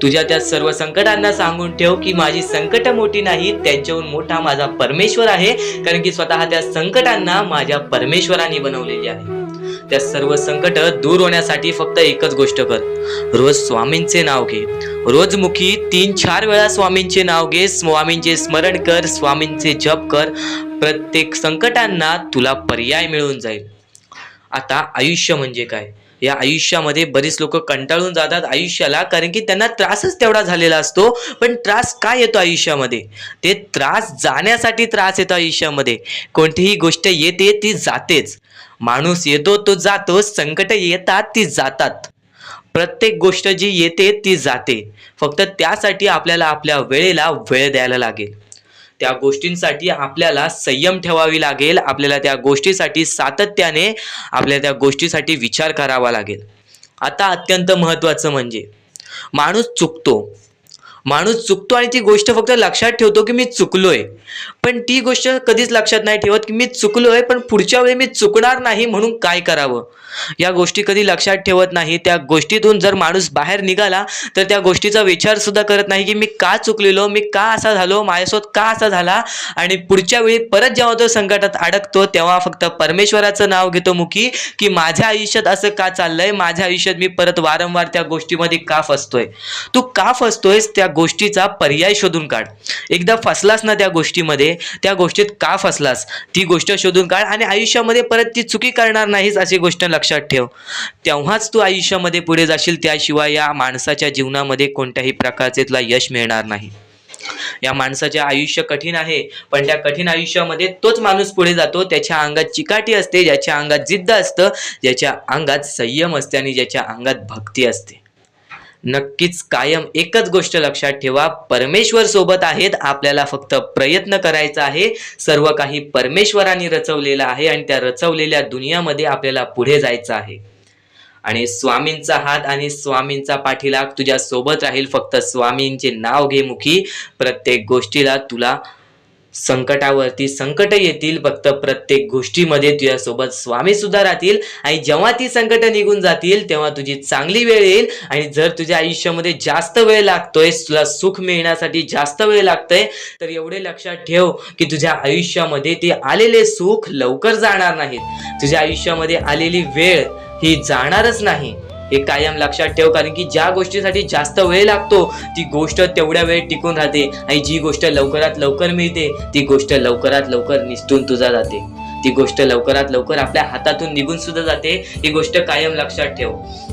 S1: तुझ्या त्या सर्व संकटांना सांगून ठेव की माझी संकट मोठी नाही, त्यांच्याहून मोठा माझा परमेश्वर आहे, कारण की स्वतः त्या संकटांना माझ्या परमेश्वराने बनवलेली आहे. त्या सर्व संकट दूर होण्यासाठी फक्त एकच गोष्ट कर, रोज स्वामींचे नाव घे. रोजमुखी 3-4 वेळा स्वामींचे नाव घे, स्वामींचे स्मरण कर, स्वामींचे जप कर. प्रत्येक संकटांना तुला पर्याय मिळून जाईल. आता आयुष्य म्हणजे काय? या आयुष्यामध्ये बरीच लोक कंटाळून जातात आयुष्याला, कारण की त्यांना त्रासच तेवढा झालेला असतो. पण त्रास काय येतो आयुष्यामध्ये? ते त्रास जाण्यासाठी त्रास येतो आयुष्यामध्ये. कोणतीही गोष्ट येते ती जातेच. माणूस येतो तो जातो, संकट येतात ती जातात. प्रत्येक गोष्ट जी येते ती जाते. फक्त त्यासाठी आपल्याला आपल्या वेळेला वेळ द्यायला लागेल. त्या गोष्टींसाठी आपल्याला संयम ठेवावी लागेल, आपल्याला त्या गोष्टीसाठी सातत्याने आपल्याला त्या गोष्टीसाठी विचार करावा लागेल. आता अत्यंत महत्त्वाचं म्हणजे माणूस चुकतो आणि ती गोष्ट फक्त लक्षात ठेवतो की मी चुकलोय, पण ती गोष्ट कधीच लक्षात नाही ठेवत की मी चुकलोय पण पुढच्या वेळी मी चुकणार नाही म्हणून काय करावं. या गोष्टी कधी लक्षात ठेवत नाही. त्या गोष्टीतून जर माणूस बाहेर निघाला तर त्या गोष्टीचा विचार सुद्धा करत नाही की मी का चुकलेलो, मी का असा झालो, माझ्यासोबत का असा झाला. आणि पुढच्या वेळी परत जेव्हा तो संकटात अडकतो तेव्हा फक्त परमेश्वराचं नाव घेतो मुखी की माझ्या आयुष्यात असं का चाललंय, माझ्या आयुष्यात मी परत वारंवार त्या गोष्टीमध्ये का फसतोय. तू का फसतोयस त्या गोष्टीचा पर्याय शोधून काढ. एकदा फसलास ना त्या गोष्टीमध्ये, त्या गोष्टीत का फसलास ती गोष्ट शोधून काढ आणि आयुष्यामध्ये परत ती चुकी करणार नाहीस अशी गोष्ट लक्षात ठेव. तेव्हाच तू आयुष्यामध्ये पुढे जाशील. त्याशिवाय या माणसाच्या जीवनामध्ये कोणत्याही प्रकारचे तुला यश मिळणार नाही. या माणसाचे आयुष्य कठीण आहे, पण त्या कठीण आयुष्यामध्ये तोच माणूस पुढे जातो त्याच्या अंगात चिकाटी असते, ज्याच्या अंगात जिद्द असतं, ज्याच्या अंगात संयम असते आणि ज्याच्या अंगात भक्ती असते. नक्कीच कायम एकच गोष्ट लक्षात ठेवा, परमेश्वर सोबत आहेत. आपल्याला फक्त प्रयत्न करायचा आहे. सर्व काही परमेश्वराने रचवलेलं आहे आणि त्या रचवलेल्या दुनियामध्ये आपल्याला पुढे जायचं आहे. आणि स्वामींचा हात आणि स्वामींचा पाठीलाग तुझ्या सोबत राहील. फक्त स्वामींचे नाव घे मुखी. प्रत्येक गोष्टीला तुला संकटावरती संकट येतील, फक्त प्रत्येक गोष्टीमध्ये तुझ्यासोबत स्वामी सुद्धा राहतील. आणि जेव्हा ती संकट निघून जातील तेव्हा तुझी चांगली वेळ येईल. आणि जर तुझ्या आयुष्यामध्ये जास्त वेळ लागतोय, तुला सुख मिळण्यासाठी जास्त वेळ लागतोय, तर एवढे लक्षात ठेव की तुझ्या आयुष्यामध्ये ते आलेले सुख लवकर जाणार नाहीत. तुझ्या आयुष्यामध्ये आलेली वेळ ही जाणारच नाही, हे कायम लक्षात ठेव. कारण की ज्या गोष्टीसाठी जास्त वेळ लागतो ती गोष्ट तेवढ्या वेळ टिकून राहते आणि जी गोष्ट लवकरात लवकर मिळते ती गोष्ट लवकरात लवकर निसटून तुझा जाते. ती गोष्ट लवकरात लवकर आपल्या हातातून निघून सुद्धा जाते. ही गोष्ट कायम लक्षात ठेव.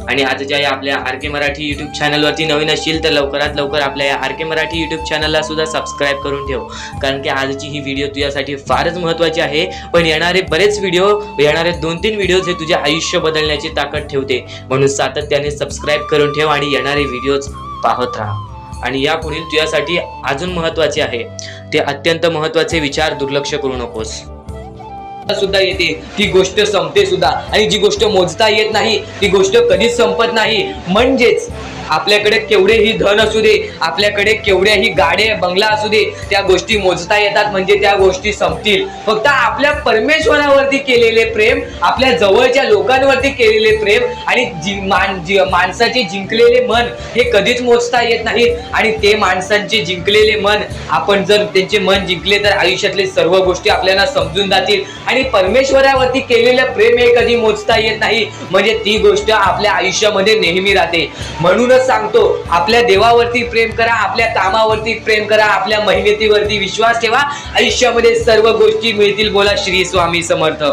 S1: आणि आजच्या या आपल्या आर.के. मराठी युट्यूब चॅनलवरती नवीन असशील तर लवकरात लवकर आपल्या या आर.के. मराठी युट्यूब चॅनलला सुद्धा सबस्क्राईब करून ठेव. कारण की आजची ही व्हिडिओ तुझ्यासाठी फारच महत्त्वाची आहे. पण येणारे बरेच व्हिडिओ, येणारे 2-3 व्हिडिओज हे तुझे आयुष्य बदलण्याची ताकद ठेवते. म्हणून सातत्याने सबस्क्राईब करून ठेव आणि येणारे व्हिडिओज पाहत राहा. आणि यापुढील तुझ्यासाठी अजून महत्त्वाचे आहे ते अत्यंत महत्त्वाचे विचार दुर्लक्ष करू नकोस. सुद्धा येते ती गोष्ट संपते सुद्धा, आणि जी गोष्ट मोजता येत नाही ती गोष्ट कधीच संपत नाही. म्हणजेच आपल्याकडे केवढेही धन असू दे, आपल्याकडे केवढ्याही गाड्या बंगला असू दे, त्या गोष्टी मोजता येतात म्हणजे त्या गोष्टी संपतील. फक्त आपल्या परमेश्वरावरती केलेले प्रेम, आपल्या जवळच्या लोकांवरती केलेले प्रेम आणि माणसाचे जिंकलेले मन हे कधीच मोजता येत नाहीत. आणि ते माणसांचे जिंकलेले मन, आपण जर त्यांचे मन जिंकले तर आयुष्यातले सर्व गोष्टी आपल्याला समजून जातील. आणि परमेश्वरावरती केलेलं प्रेम हे कधी मोजता येत नाही, म्हणजे ती गोष्ट आपल्या आयुष्यामध्ये नेहमी राहते. म्हणूनच सांगतो, आपल्या देवावरती प्रेम करा, आपल्या कामावरती प्रेम करा, आपल्या मेहनतीवरती विश्वास ठेवा, आयुष्यामध्ये सर्व गोष्टी मिळतील. बोला श्री स्वामी समर्थ.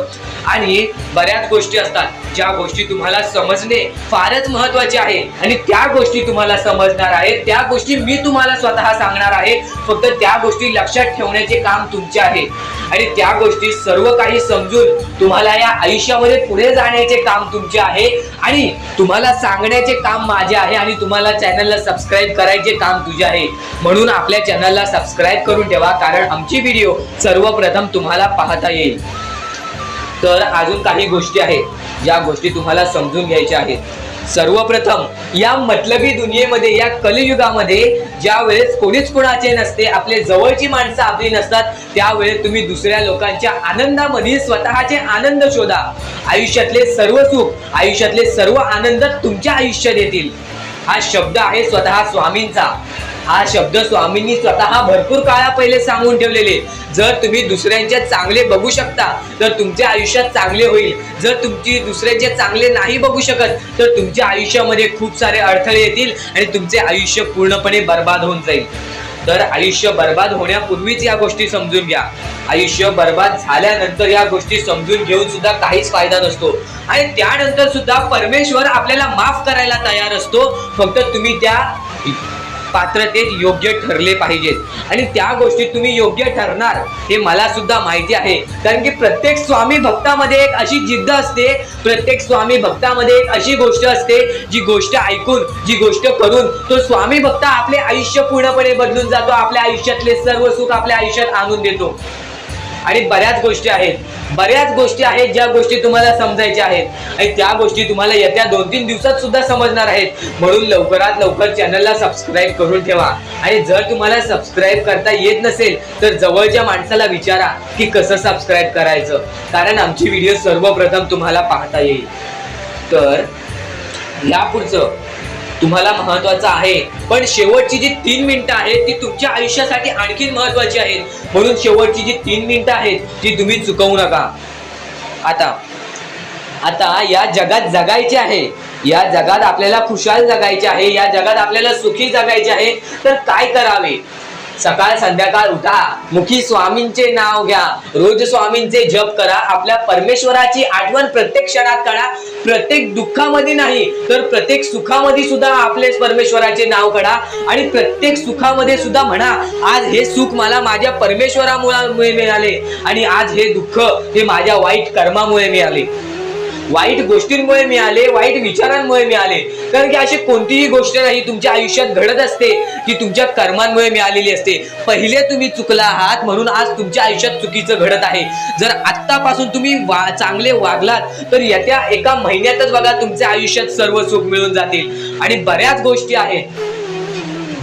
S1: आणि बऱ्याच गोष्टी असतात ज्या गोष्टी तुम्हाला समजणे फारच महत्त्वाचे आहे आणि त्या गोष्टी तुम्हाला समजणार आहेत, त्या गोष्टी मी तुम्हाला स्वतः सांगणार आहे. फक्त त्या गोष्टी लक्षात ठेवण्याचे काम तुमचे आहे आणि त्या गोष्टी सर्व काही समजून तुम्हाला या आयुष्यामध्ये पुढे जाण्याचे काम तुमचे आहे आणि तुम्हाला सांगण्याचे काम माझे आहे आणि तुम्हाला चॅनलला सबस्क्राईब करायचे काम तुझे आहे. म्हणून आपल्या चॅनलला सबस्क्राईब करून ठेवा, कारण आमची व्हिडिओ सर्वप्रथम तुम्हाला पाहता येईल. तर अजून काही गोष्टी आहेत ज्या गोष्टी तुम्हाला समजून घ्यायच्या आहेत. सर्वप्रथम, या मतलबी दुनियेमध्ये, या कलियुगामध्ये ज्या वेळेस कोणीच कोणाचे नसते, आपले जवळची माणसं आपली नसतात, त्यावेळेस तुम्ही दुसऱ्या लोकांच्या आनंदामध्ये स्वतःचे आनंद शोधा. आयुष्यातले सर्व सुख, आयुष्यातले सर्व आनंद तुमच्या आयुष्यात येतील. हा शब्द आहे स्वतः स्वामींचा. हा शब्द स्वामींनी स्वतः भरपूर काळा पहिले सांगून ठेवलेले. जर तुम्ही दुसऱ्यांचे चांगले बघू शकता तर तुमच्या आयुष्यात चांगले होईल. जर तुम्ही दुसऱ्यांचे चांगले नाही बघू शकत तर तुमच्या आयुष्यामध्ये खूप सारे अडथळे येतील आणि तुमचे आयुष्य पूर्णपणे बर्बाद होऊन जाईल. तर आयुष्य बर्बाद होण्यापूर्वीच या गोष्टी समजून घ्या. आयुष्य बर्बाद झाल्यानंतर या गोष्टी समजून घेऊन सुद्धा काहीच फायदा नसतो आणि त्यानंतर सुद्धा परमेश्वर आपल्याला माफ करायला तयार असतो. फक्त तुम्ही त्या पात्रतेत योग्य ठरले पाहिजेत आणि त्या गोष्टीत तुम्ही योग्य ठरणार हे मला सुद्धा माहिती आहे. कारण की प्रत्येक स्वामी भक्तामध्ये एक अशी जिद्द असते, प्रत्येक स्वामी भक्तामध्ये एक अशी गोष्ट असते, जी गोष्ट ऐकून, जी गोष्ट करून तो स्वामी भक्त आपले आयुष्य पूर्णपणे बदलून जातो, आपल्या आयुष्यातले सर्व सुख आपल्या आयुष्यात आणून देतो. आणि बऱ्याच गोष्टी आहेत ज्या गोष्टी तुम्हाला समजायच्या आहेत आणि त्या गोष्टी तुम्हाला येत्या 2-3 दिवसात सुद्धा समजणार आहेत. म्हणून लवकरात लवकर चॅनलला सबस्क्राईब करून ठेवा. आणि जर तुम्हाला सबस्क्राईब करता येत नसेल तर जवळच्या माणसाला विचारा की कसं सबस्क्राईब करायचं, कारण आमची व्हिडिओ सर्वप्रथम तुम्हाला पाहता येईल. तर यापुढचं तुम्हाला महत्वाचं आहे, पण शेवटची जी 3 मिनिटं आहेत ती तुमच्या आयुष्यासाठी आणखी महत्वाची आहेत. म्हणून शेवटची जी 3 मिनिटं आहेत ती तुम्ही चुकवू नका. आता या जगात जगायचे आहे, या जगात आपल्याला खुशाल जगायचे आहे, या जगात आपल्याला सुखी जगायचे आहे. तर काय करावे? सकाळ संध्याकाळ उठा, मुखी स्वामींचे नाव घ्या, रोज स्वामींचे जप करा, आपल्या परमेश्वराची आठवण प्रत्येक क्षणात काढा. प्रत्येक दुःखामध्ये नाही तर प्रत्येक सुखामध्ये सुद्धा आपले परमेश्वराचे नाव काढा आणि प्रत्येक सुखामध्ये सुद्धा म्हणा, आज हे सुख मला माझ्या परमेश्वरामुळे मिळाले आणि आज हे दुःख हे माझ्या वाईट कर्मामुळे मिळाले, वाईट गोष्टींमुळे मिळाले, वाईट विचारांमुळे मिळाले. कारण की अशी कोणतीही गोष्ट नाही तुमच्या आयुष्यात घडत असते की तुमच्या कर्मांमुळे मिळालेली असते. पहिले तुम्ही चुकला आहात म्हणून आज तुमच्या आयुष्यात चुकीचं घडत आहे. जर आत्तापासून तुम्ही चांगले वागलात तर येत्या 1 महिन्यातच बघा तुमच्या आयुष्यात सर्व सुख मिळून जातील. आणि बऱ्याच गोष्टी आहेत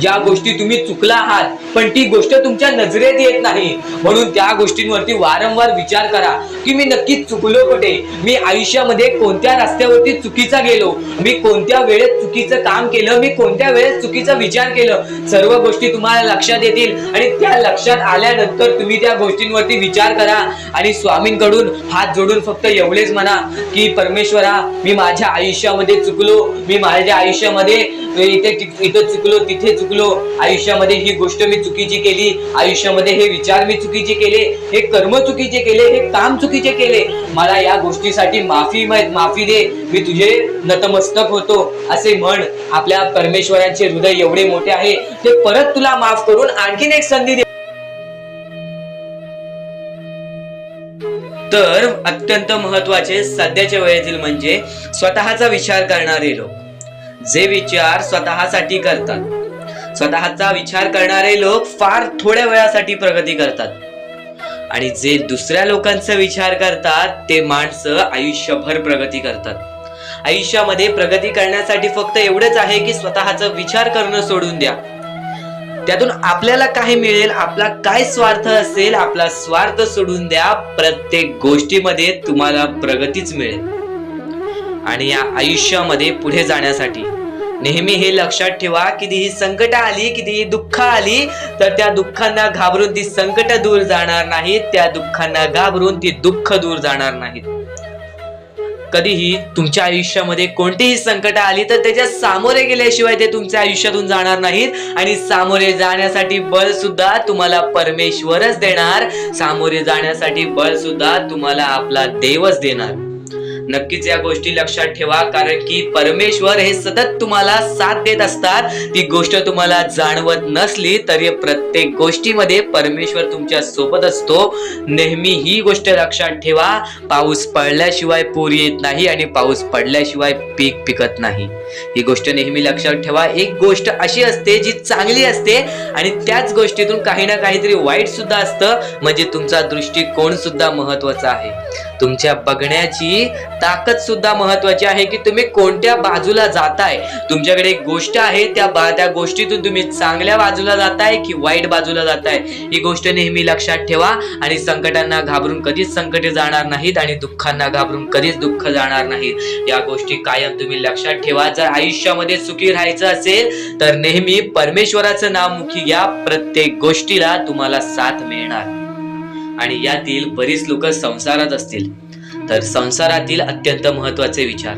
S1: ज्या गोष्टी तुम्ही चुकला आहात पण ती गोष्ट तुमच्या नजरेत येत नाही. म्हणून त्या गोष्टींवरती वारंवार विचार करा की मी नक्की चुकलो कुठे, मी आयुष्यामध्ये कोणत्या रस्त्यावरती चुकीचा गेलो, मी कोणत्या वेळेत चुकीचं काम केलं, मी कोणत्या वेळेत चुकीचा विचार केलं. सर्व गोष्टी तुम्हाला लक्षात येतील आणि त्या लक्षात आल्यानंतर तुम्ही त्या गोष्टींवरती विचार करा आणि स्वामींकडून हात जोडून फक्त एवढेच म्हणा की परमेश्वरा, मी माझ्या आयुष्यामध्ये चुकलो, मी माझ्या आयुष्यामध्ये इथं चुकलो, तिथे चुकलो, आयुष्यामध्ये ही गोष्ट मी चुकीची केली, आयुष्यामध्ये हे विचार मी चुकीचे केले, हे कर्म चुकीचे केले, हे काम चुकीचे केले, मला या गोष्टीसाठी माफी दे, मी तुझे नतमस्तक होतो असे म्हण. आपल्या परमेश्वरांचे हृदय एवढे मोठे आहे, ते परत तुला माफ करून आणखीन एक संधी दे. तर अत्यंत महत्वाचे सध्याच्या वेळेतील म्हणजे स्वतःचा विचार करणारे लोक. जे विचार स्वतःसाठी करतात, स्वतःचा विचार करणारे लोक फार थोड्या वेळासाठी प्रगती करतात आणि जे दुसऱ्या लोकांचा विचार करतात ते माणसं आयुष्यभर प्रगती करतात. आयुष्यामध्ये प्रगती करण्यासाठी फक्त एवढंच आहे की स्वतःचा विचार करणं सोडून द्या. त्यातून आपल्याला काय मिळेल, आपला काय स्वार्थ असेल, आपला स्वार्थ सोडून द्या. प्रत्येक गोष्टीमध्ये तुम्हाला प्रगतीच मिळेल. आणि या आयुष्यामध्ये पुढे जाण्यासाठी नेहमी हे लक्षात ठेवा, कितीही संकट आली, कितीही दुःख आली तर त्या दुःखांना घाबरून ती संकट दूर जाणार नाहीत, त्या दुःखांना घाबरून ती दुःख दूर जाणार नाहीत. कधीही तुमच्या आयुष्यामध्ये कोणतीही संकट आली तर त्याच्या सामोरे गेल्याशिवाय ते तुमच्या आयुष्यातून जाणार नाहीत आणि सामोरे जाण्यासाठी बळ सुद्धा तुम्हाला परमेश्वरच देणार, सामोरे जाण्यासाठी बळ सुद्धा तुम्हाला आपला देवच देणार. नक्कीच या गोष्टी लक्षात ठेवा, कारण की परमेश्वर हे सतत तुम्हाला साथ देत असतात. ती गोष्ट तुम्हाला जाणवत नसली तरी प्रत्येक गोष्टीमध्ये परमेश्वर तुमच्या सोबत असतो. नेहमी ही गोष्ट लक्षात ठेवा, पाऊस पडल्याशिवाय पूर येत नाही आणि पाऊस पडल्याशिवाय पीक पिकत नाही. ही गोष्ट नेहमी लक्षात ठेवा. एक गोष्ट अशी असते जी चांगली असते आणि त्याच गोष्टीतून काही ना काहीतरी वाईट सुद्धा असतं. म्हणजे तुमचा दृष्टिकोन सुद्धा महत्वाचा आहे, तुमच्या बघण्याची ताकद सुद्धा महत्वाची आहे की तुम्ही कोणत्या बाजूला जाताय. तुमच्याकडे एक गोष्ट आहे, त्या गोष्टीतून तुम्ही चांगल्या बाजूला जाताय की वाईट बाजूला जाताय, ही गोष्ट नेहमी लक्षात ठेवा. आणि संकटांना घाबरून कधीच संकटे जाणार नाहीत आणि दुःखांना घाबरून कधीच दुःख जाणार नाहीत. या गोष्टी कायम तुम्ही लक्षात ठेवा. जर आयुष्यामध्ये सुखी राहायचं असेल तर नेहमी परमेश्वराचं नाव मुखी घ्या. प्रत्येक गोष्टीला तुम्हाला साथ मिळणार. आणि यातील बरीच लोक संसारात असतील तर संसारातील अत्यंत महत्वाचे विचार.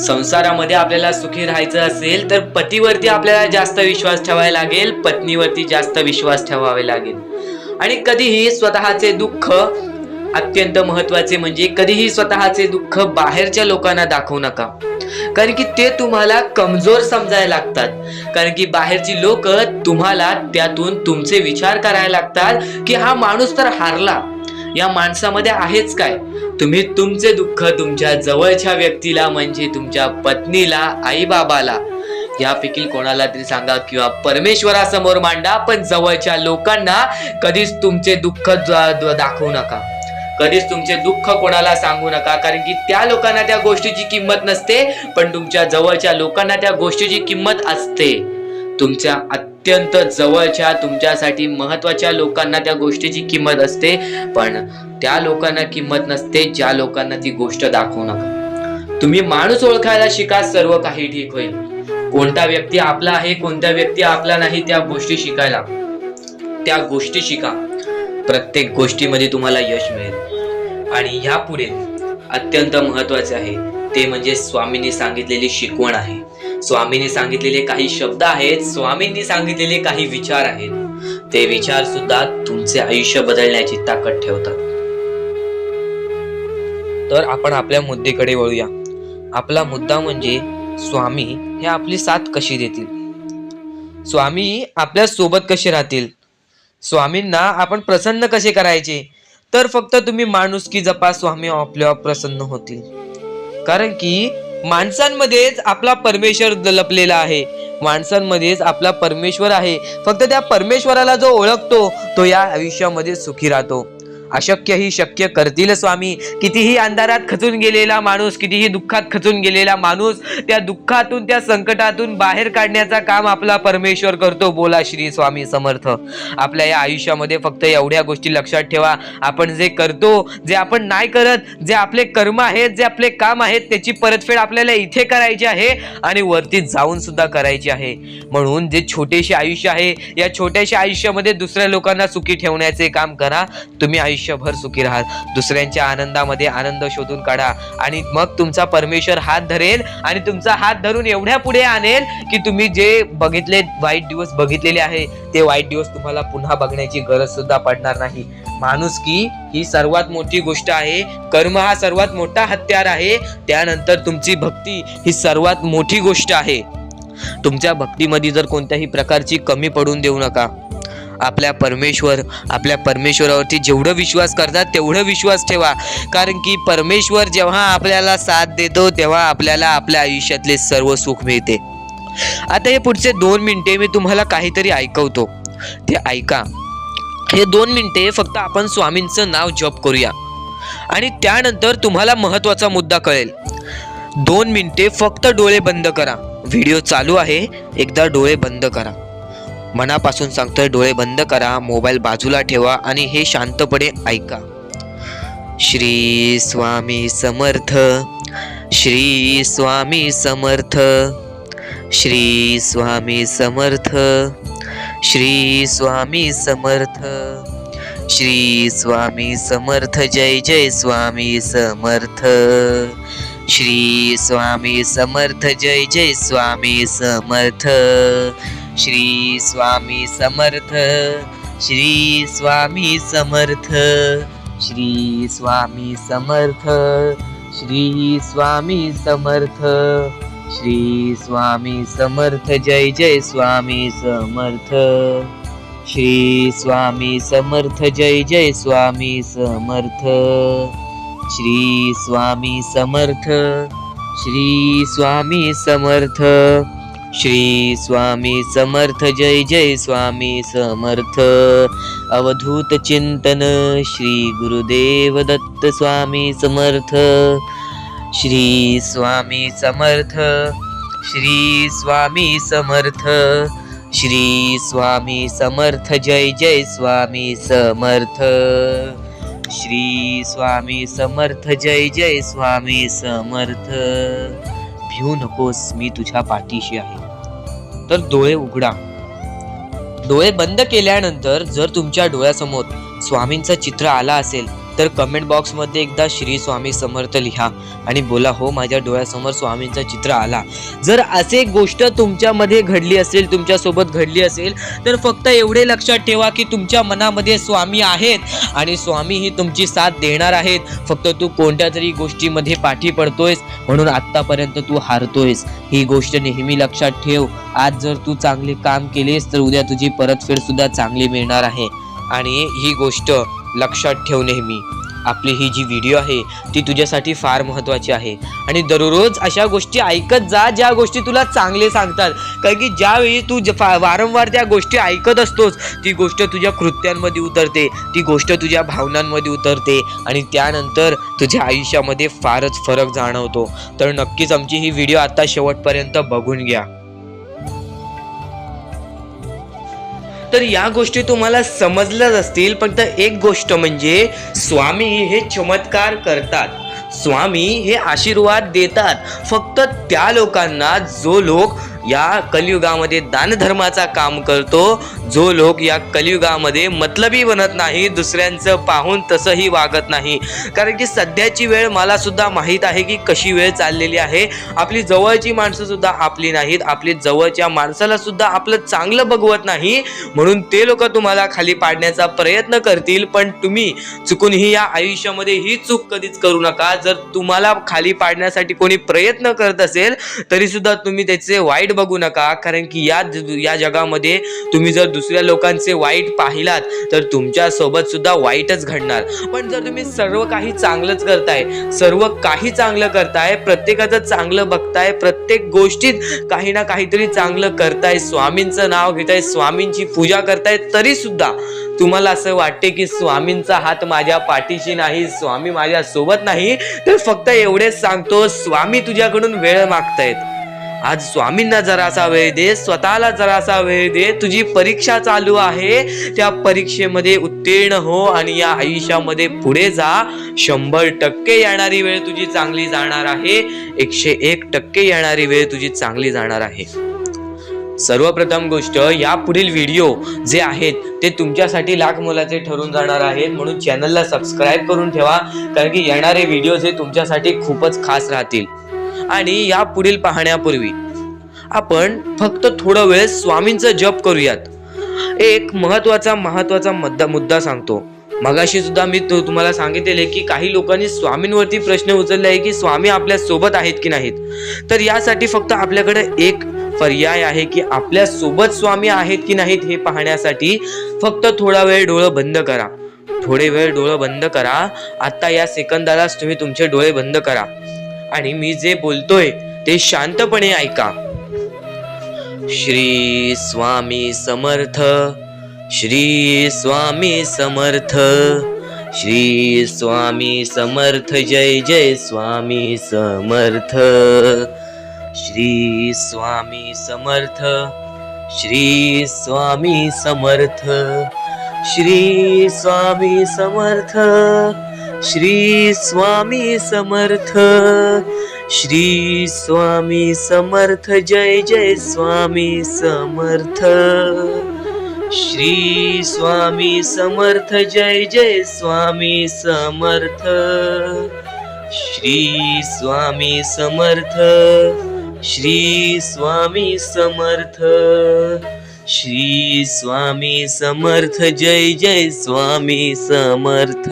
S1: संसारामध्ये आपल्याला सुखी राहायचं असेल तर पतीवरती आपल्याला जास्त विश्वास ठेवायला लागेल, पत्नीवरती जास्त विश्वास ठेवावे लागेल. आणि कधीही स्वतःचे दुःख, अत्यंत महत्वाचे म्हणजे कधीही स्वतःचे दुःख बाहेरच्या लोकांना दाखवू नका. कारण की ते तुम्हाला कमजोर समजायला लागतात, कारण की बाहेरची लोक तुम्हाला त्यातून तुमचे विचार करायला लागतात की हा माणूस तर हारला, या माणसामध्ये आहेच काय. तुम्ही तुमचे दुःख तुमच्या जवळच्या व्यक्तीला म्हणजे तुमच्या पत्नीला, आई बाबाला यापैकी कोणाला तरी सांगा किंवा परमेश्वरासमोर मांडा, पण जवळच्या लोकांना कधीच तुमचे दुःख दाखवू नका, कधीच तुमचे दुःख कोणाला सांगू नका, कारण की त्या लोकांना त्या गोष्टीची किंमत नसते, पण तुमच्या जवळच्या लोकांना त्या गोष्टीची किंमत असते. तुमच्या अत्यंत जवळच्या तुमच्यासाठी महत्वाच्या लोकांना त्या गोष्टीची किंमत असते, पण त्या लोकांना किंमत नसते ज्या लोकांना ती गोष्ट दाखवू नका. तुम्ही माणूस ओळखायला शिका, सर्व काही ठीक होईल. कोणता व्यक्ती आपला आहे, कोणता व्यक्ती आपला नाही, त्या गोष्टी शिकायला, त्या गोष्टी शिका. प्रत्येक गोष्टीमध्ये तुम्हाला यश मिळेल. आणि यापुढे अत्यंत महत्वाचे आहे ते म्हणजे स्वामींनी सांगितलेली शिकवण आहे. स्वामींनी सांगितलेले काही शब्द आहेत, स्वामींनी सांगितलेले काही विचार आहेत. ते विचार सुद्धा तुमचे आयुष्य बदलण्याची ताकद ठेवतात. तर आपण आपल्या मुद्द्याकडे वळूया. आपला मुद्दा म्हणजे स्वामी हे आपली साथ कशी देतील, स्वामी आपल्या सोबत कसे राहतील, स्वामींना आपण प्रसन्न कसे करायचे. तर फक्त तुम्ही माणुसकी जपा, स्वामी आपल्यावर प्रसन्न होतील. कारण की माणसांमध्येच आपला परमेश्वर लपलेला आहे, माणसांमध्येच आपला परमेश्वर आहे. फक्त त्या परमेश्वराला जो ओळखतो तो या आयुष्यामध्ये सुखी राहतो. अशक्य ही शक्य करतील स्वामी. कितीही अंधारात खचून गेलेला माणूस, कितीही दुःखात खचून गेलेला माणूस, त्या दुःखातून त्या संकटातून बाहेर काढण्याचा काम आपला परमेश्वर करतो. बोला श्री स्वामी समर्थ. आपल्या या आयुष्यामध्ये फक्त एवढ्या गोष्टी लक्षात ठेवा, आपण जे करतो, जे आपण नाही करत, जे आपले कर्म आहेत, जे आपले काम आहेत, त्याची परतफेड आपल्याला इथे करायची आहे आणि वरती जाऊन सुद्धा करायची आहे. म्हणून जे छोटेसे आयुष्य आहे, या छोट्याशा आयुष्यामध्ये दुसऱ्या लोकांना सुखी ठेवण्याचे काम करा. तुम्ही आयुष्यभर सुखी राहा. दुसऱ्यांच्या आनंदामध्ये आनंद शोधून काढा आणि मग तुमचा परमेश्वर हात धरेल आणि तुमचा हात धरून एवढ्या पुढे आणेल की तुम्ही जे बघितले वाईट दिवस बघितलेले आहे ते वाईट दिवस तुम्हाला पुन्हा बघण्याची गरज सुद्धा पडणार नाही. माणुसकी ही सर्वात मोठी गोष्ट आहे. कर्म हा सर्वात मोठा हत्यार आहे. त्यानंतर तुमची भक्ती ही सर्वात मोठी गोष्ट आहे. तुमच्या भक्तीमध्ये जर कोणत्याही प्रकारची कमी पडून देऊ नका. आपल्या परमेश्वरावरती जेवढं विश्वास करतात तेवढं विश्वास ठेवा. कारण की परमेश्वर जेव्हा आपल्याला साथ देतो तेव्हा आपल्याला आपल्या आयुष्यातले सर्व सुख मिळते. आता हे पुढचे 2 मिनिटे मी तुम्हाला काहीतरी ऐकवतो, ते ऐका. हे 2 मिनिटे फक्त आपण स्वामींचं नाव जप करूया आणि त्यानंतर तुम्हाला महत्वाचा मुद्दा कळेल. 2 मिनिटे फक्त डोळे बंद करा. व्हिडिओ चालू आहे, एकदा डोळे बंद करा. मनापासून सांगतोय, डोळे बंद करा, मोबाईल बाजूला ठेवा आणि हे शांतपणे ऐका. श्री स्वामी समर्थ, श्री स्वामी समर्थ, श्री स्वामी समर्थ, श्री स्वामी समर्थ, श्री स्वामी समर्थ. जय जय स्वामी समर्थ. श्री स्वामी समर्थ. जय जय स्वामी समर्थ. श्री स्वामी समर्थ. श्री स्वामी समर्थ. श्री स्वामी समर्थ. श्री स्वामी समर्थ. श्री स्वामी समर्थ. जय जय स्वामी समर्थ. श्री स्वामी समर्थ. जय जय स्वामी समर्थ. श्री स्वामी समर्थ. श्री स्वामी समर्थ. श्री स्वामी समर्थ. जय जय स्वामी समर्थ. अवधूत चिंतन श्री गुरुदेव दत्त स्वामी समर्थ. श्री स्वामी समर्थ. श्री स्वामी समर्थ. श्री स्वामी समर्थ. जय जय स्वामी समर्थ. श्री स्वामी समर्थ. जय जय स्वामी समर्थ. भिवू नकोस, मी तुझ्या पाठीशी आहे. तर डोळे उघडा. डोळे बंद केल्यानंतर जर तुमच्या डोळ्यासमोर स्वामींचं चित्र आला असेल तर कमेंट बॉक्समध्ये एकदा श्री स्वामी समर्थ लिहा आणि बोला हो माझ्या डोळ्यासमोर स्वामींचं चित्र आला. जर असे गोष्ट तुमच्यामध्ये घडली असेल, तुमच्यासोबत घडली असेल, तर फक्त एवढे लक्षात ठेवा की तुमच्या मनामध्ये स्वामी आहेत आणि स्वामी ही तुमची साथ देणार आहेत. फक्त तू कोणत्या तरी गोष्टीमध्ये पाठी पडतोयस म्हणून आत्तापर्यंत तू हारतोयस. ही गोष्ट नेहमी लक्षात ठेव. आज जर तू चांगले काम केलेस तर उद्या तुझी परतफेड सुद्धा चांगली मिळणार आहे. आणि ही गोष्ट लक्षात ठेव नेहमी. आपली ही जी व्हिडिओ आहे ती तुझ्यासाठी फार महत्त्वाची आहे आणि दररोज अशा गोष्टी ऐकत जा ज्या गोष्टी तुला चांगले सांगतात. कारण की ज्यावेळी तू वारंवार त्या गोष्टी ऐकत असतोस ती गोष्ट तुझ्या कृत्यांमध्ये उतरते, ती गोष्ट तुझ्या भावनांमध्ये उतरते आणि त्यानंतर तुझ्या आयुष्यामध्ये फारच फरक जाणवतो. तर नक्कीच आमची ही व्हिडिओ आता शेवटपर्यंत बघून घ्या. तर या गोष्टी तुम्हाला समजल्याच असतील. फक्त एक गोष्ट म्हणजे स्वामी हे चमत्कार करतात, स्वामी हे आशीर्वाद देतात फक्त त्या लोकांना जो लोक या कलियुगामध्ये दानधर्माचा काम करतो, जो लोक या कलियुगामध्ये मतलबी बनत नाही, दुसऱ्यांचं पाहून तसंही वागत नाही. कारण की सध्याची वेळ मला सुद्धा माहीत आहे की कशी वेळ चाललेली आहे. आपली जवळची माणसं सुद्धा आपली नाहीत, आपली जवळच्या माणसाला सुद्धा आपलं चांगलं बघवत नाही. म्हणून ते लोक तुम्हाला खाली पाडण्याचा प्रयत्न करतील, पण तुम्ही चुकूनही या आयुष्यामध्ये ही चूक कधीच करू नका. जर तुम्हाला खाली पाडण्यासाठी कोणी प्रयत्न करत असेल तरी सुद्धा तुम्ही त्याचे वाईट बघू नका. कारण की या जगामध्ये तुम्ही जर दुसऱ्या लोकांचे वाईट पाहिलात तर तुमच्या सोबत सुद्धा वाईटच घडणार. पण जर तुम्ही सर्व काही चांगलंच करताय, सर्व काही चांगलं करताय, प्रत्येकाचं चांगलं बघताय, प्रत्येक गोष्टीत काही ना काहीतरी चांगलं करताय, स्वामींचं नाव घेताय, स्वामींची पूजा करताय, तरी सुद्धा तुम्हाला असं वाटते की स्वामींचा हात माझ्या पाठीशी नाही, स्वामी माझ्या सोबत नाही, तर फक्त एवढेच सांगतो स्वामी तुझ्याकडून वेळ मागतायत. आज स्वामींना जरासा वेळ दे, स्वतःला जरासा वेळ दे. तुझी परीक्षा चालू आहे, त्या परीक्षेमध्ये उत्तीर्ण हो आणि या आयुष्यामध्ये पुढे जा. 100% येणारी वेळ तुझी चांगली जाणार आहे, 101% येणारी वेळ तुझी चांगली जाणार आहे. सर्वप्रथम गोष्ट, या पुढील व्हिडिओ जे आहेत ते तुमच्यासाठी लाख मोलाचे ठरून जाणार आहेत. म्हणून चॅनलला सबस्क्राईब करून ठेवा, कारण की येणारे व्हिडिओ हे तुमच्यासाठी खूपच खास राहतील. आणि या पुढील पाहण्यापूर्वी आपण फक्त थोडा वेळ स्वामींचा जप करूयात. एक महत्वाचा मुद्दा सांगतो. मगाशी सुद्धा मी तुम्हाला सांगितले की काही लोकांनी स्वामींवरती प्रश्न उचलले आहे की स्वामी आपल्या सोबत आहेत की नाहीत. तर यासाठी फक्त आपल्याकडे एक पर्याय आहे की आपल्या सोबत स्वामी आहेत की नाहीत हे पाहण्यासाठी फक्त थोडा वेळ डोळे बंद करा. थोडे वेळ डोळे बंद करा. आता या सेकंदालाच तुम्ही तुमचे डोळे बंद करा आणि मी जे बोलतोय ते शांतपणे ऐका. श्री स्वामी समर्थ, श्री स्वामी समर्थ, श्री स्वामी समर्थ, जय जय स्वामी समर्थ. श्री स्वामी समर्थ, श्री स्वामी समर्थ, श्री स्वामी समर्थ, श्री स्वामी समर्थ, श्री स्वामी समर्थ, जय जय स्वामी समर्थ. श्री स्वामी समर्थ, जय जय स्वामी समर्थ. श्री स्वामी समर्थ, श्री स्वामी समर्थ, श्री स्वामी समर्थ, जय जय स्वामी समर्थ.